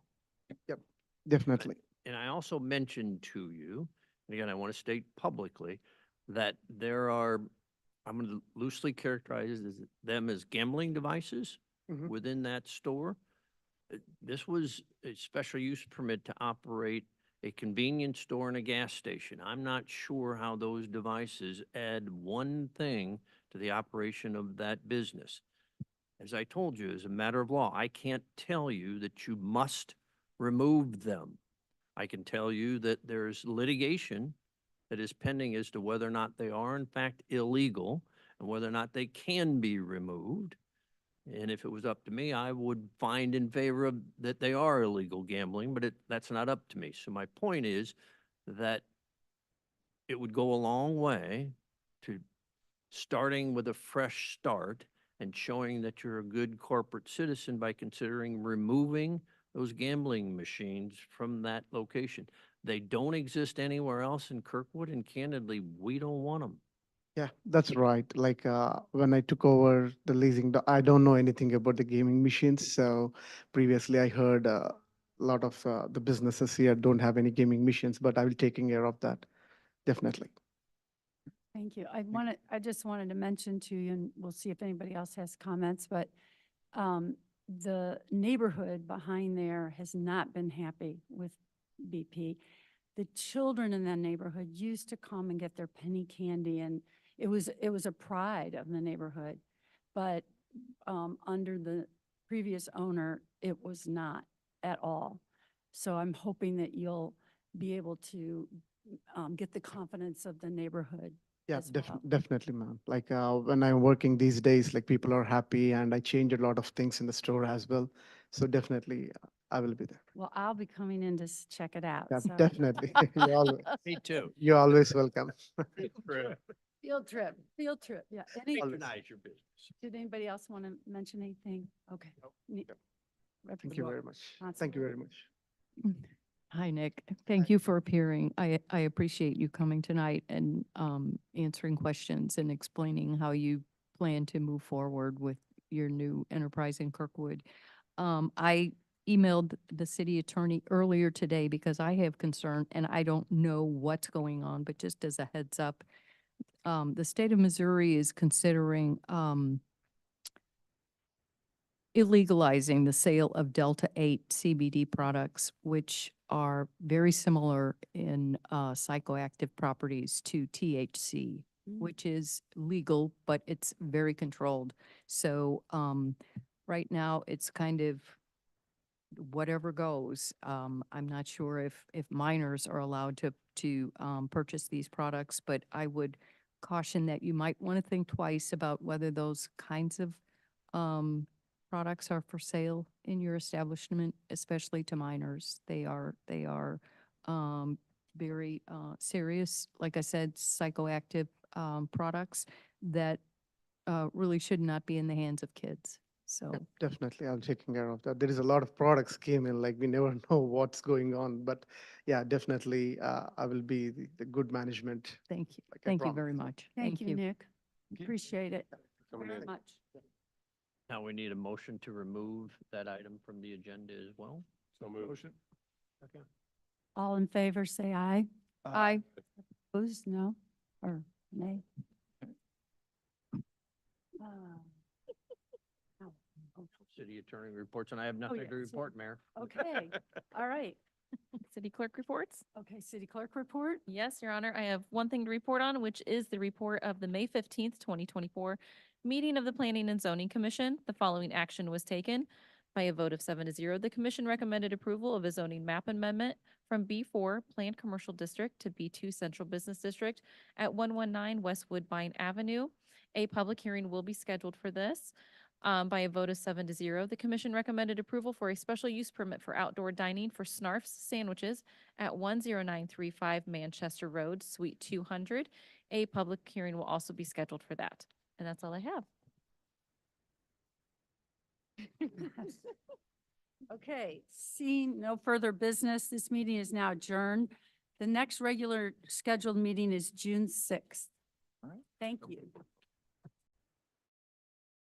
Definitely. And I also mentioned to you, and again, I want to state publicly, that there are, I'm going to loosely characterize them as gambling devices Mhm. within that store. This was a special use permit to operate a convenience store and a gas station. I'm not sure how those devices add one thing to the operation of that business. As I told you, as a matter of law, I can't tell you that you must remove them. I can tell you that there's litigation that is pending as to whether or not they are in fact illegal and whether or not they can be removed. And if it was up to me, I would find in favor of that they are illegal gambling, but that's not up to me. So my point is that it would go a long way to starting with a fresh start and showing that you're a good corporate citizen by considering removing those gambling machines from that location. They don't exist anywhere else in Kirkwood, and candidly, we don't want them. Yeah, that's right. Like when I took over the leasing, I don't know anything about the gaming machines. So previously I heard a lot of the businesses here don't have any gaming machines, but I will taking care of that. Definitely. Thank you. I just wanted to mention to you, and we'll see if anybody else has comments, but the neighborhood behind there has not been happy with BP. The children in that neighborhood used to come and get their penny candy, and it was a pride of the neighborhood. But under the previous owner, it was not at all. So I'm hoping that you'll be able to get the confidence of the neighborhood. Yeah, as well. definitely, ma'am. Like when I'm working these days, like people are happy and I change a lot of things in the store as well. So definitely I will be there. Well, I'll be coming in to check it out. Yeah, So. definitely. Me too. You're always welcome. Field trip, yeah. Patronize your business. Did anybody else want to mention anything? Okay. Thank you very much. Thank you very much. Hi, Nick. Thank you for appearing. I appreciate you coming tonight and answering questions and explaining how you plan to move forward with your new enterprise in Kirkwood. I emailed the city attorney earlier today because I have concern and I don't know what's going on, but just as a heads up, the state of Missouri is considering illegalizing the sale of Delta 8 CBD products, which are very similar in psychoactive properties to THC, which is legal, but it's very controlled. So right now, it's kind of whatever goes. I'm not sure if minors are allowed to purchase these products, but I would caution that you might want to think twice about whether those kinds of products are for sale in your establishment, especially to minors. They are very serious, like I said, psychoactive products that really should not be in the hands of kids. So Definitely, I'm taking care of that. There is a lot of products came in, like we never know what's going on. But yeah, definitely, I will be the good management. thank you. Like I Thank you promised. very much. Thank you, Nick. Appreciate it Coming very in. much. Now we need a motion to remove that item from the agenda as well. So moved. Motion. All in favor, say aye. Aye. Opposed, no, or nay? City attorney reports, and I have nothing to yeah, so- report, Mayor. Okay, all right. City clerk reports? Okay, city clerk report? Yes, Your Honor. I have one thing to report on, which is the report of the May 15th, 2024 meeting of the Planning and Zoning Commission. The following action was taken. By a vote of 7-0, the commission recommended approval of a zoning map amendment from B4 Planned Commercial District to B2 Central Business District at 119 West Woodbine Avenue. A public hearing will be scheduled for this. By a vote of 7-0, the commission recommended approval for a special use permit for outdoor dining for Snarf's Sandwiches at 10935 Manchester Road, Suite 200. A public hearing will also be scheduled for that. And that's all I have. Okay, seeing no further business, this meeting is now adjourned. The next regular scheduled meeting is June 6th. Thank you.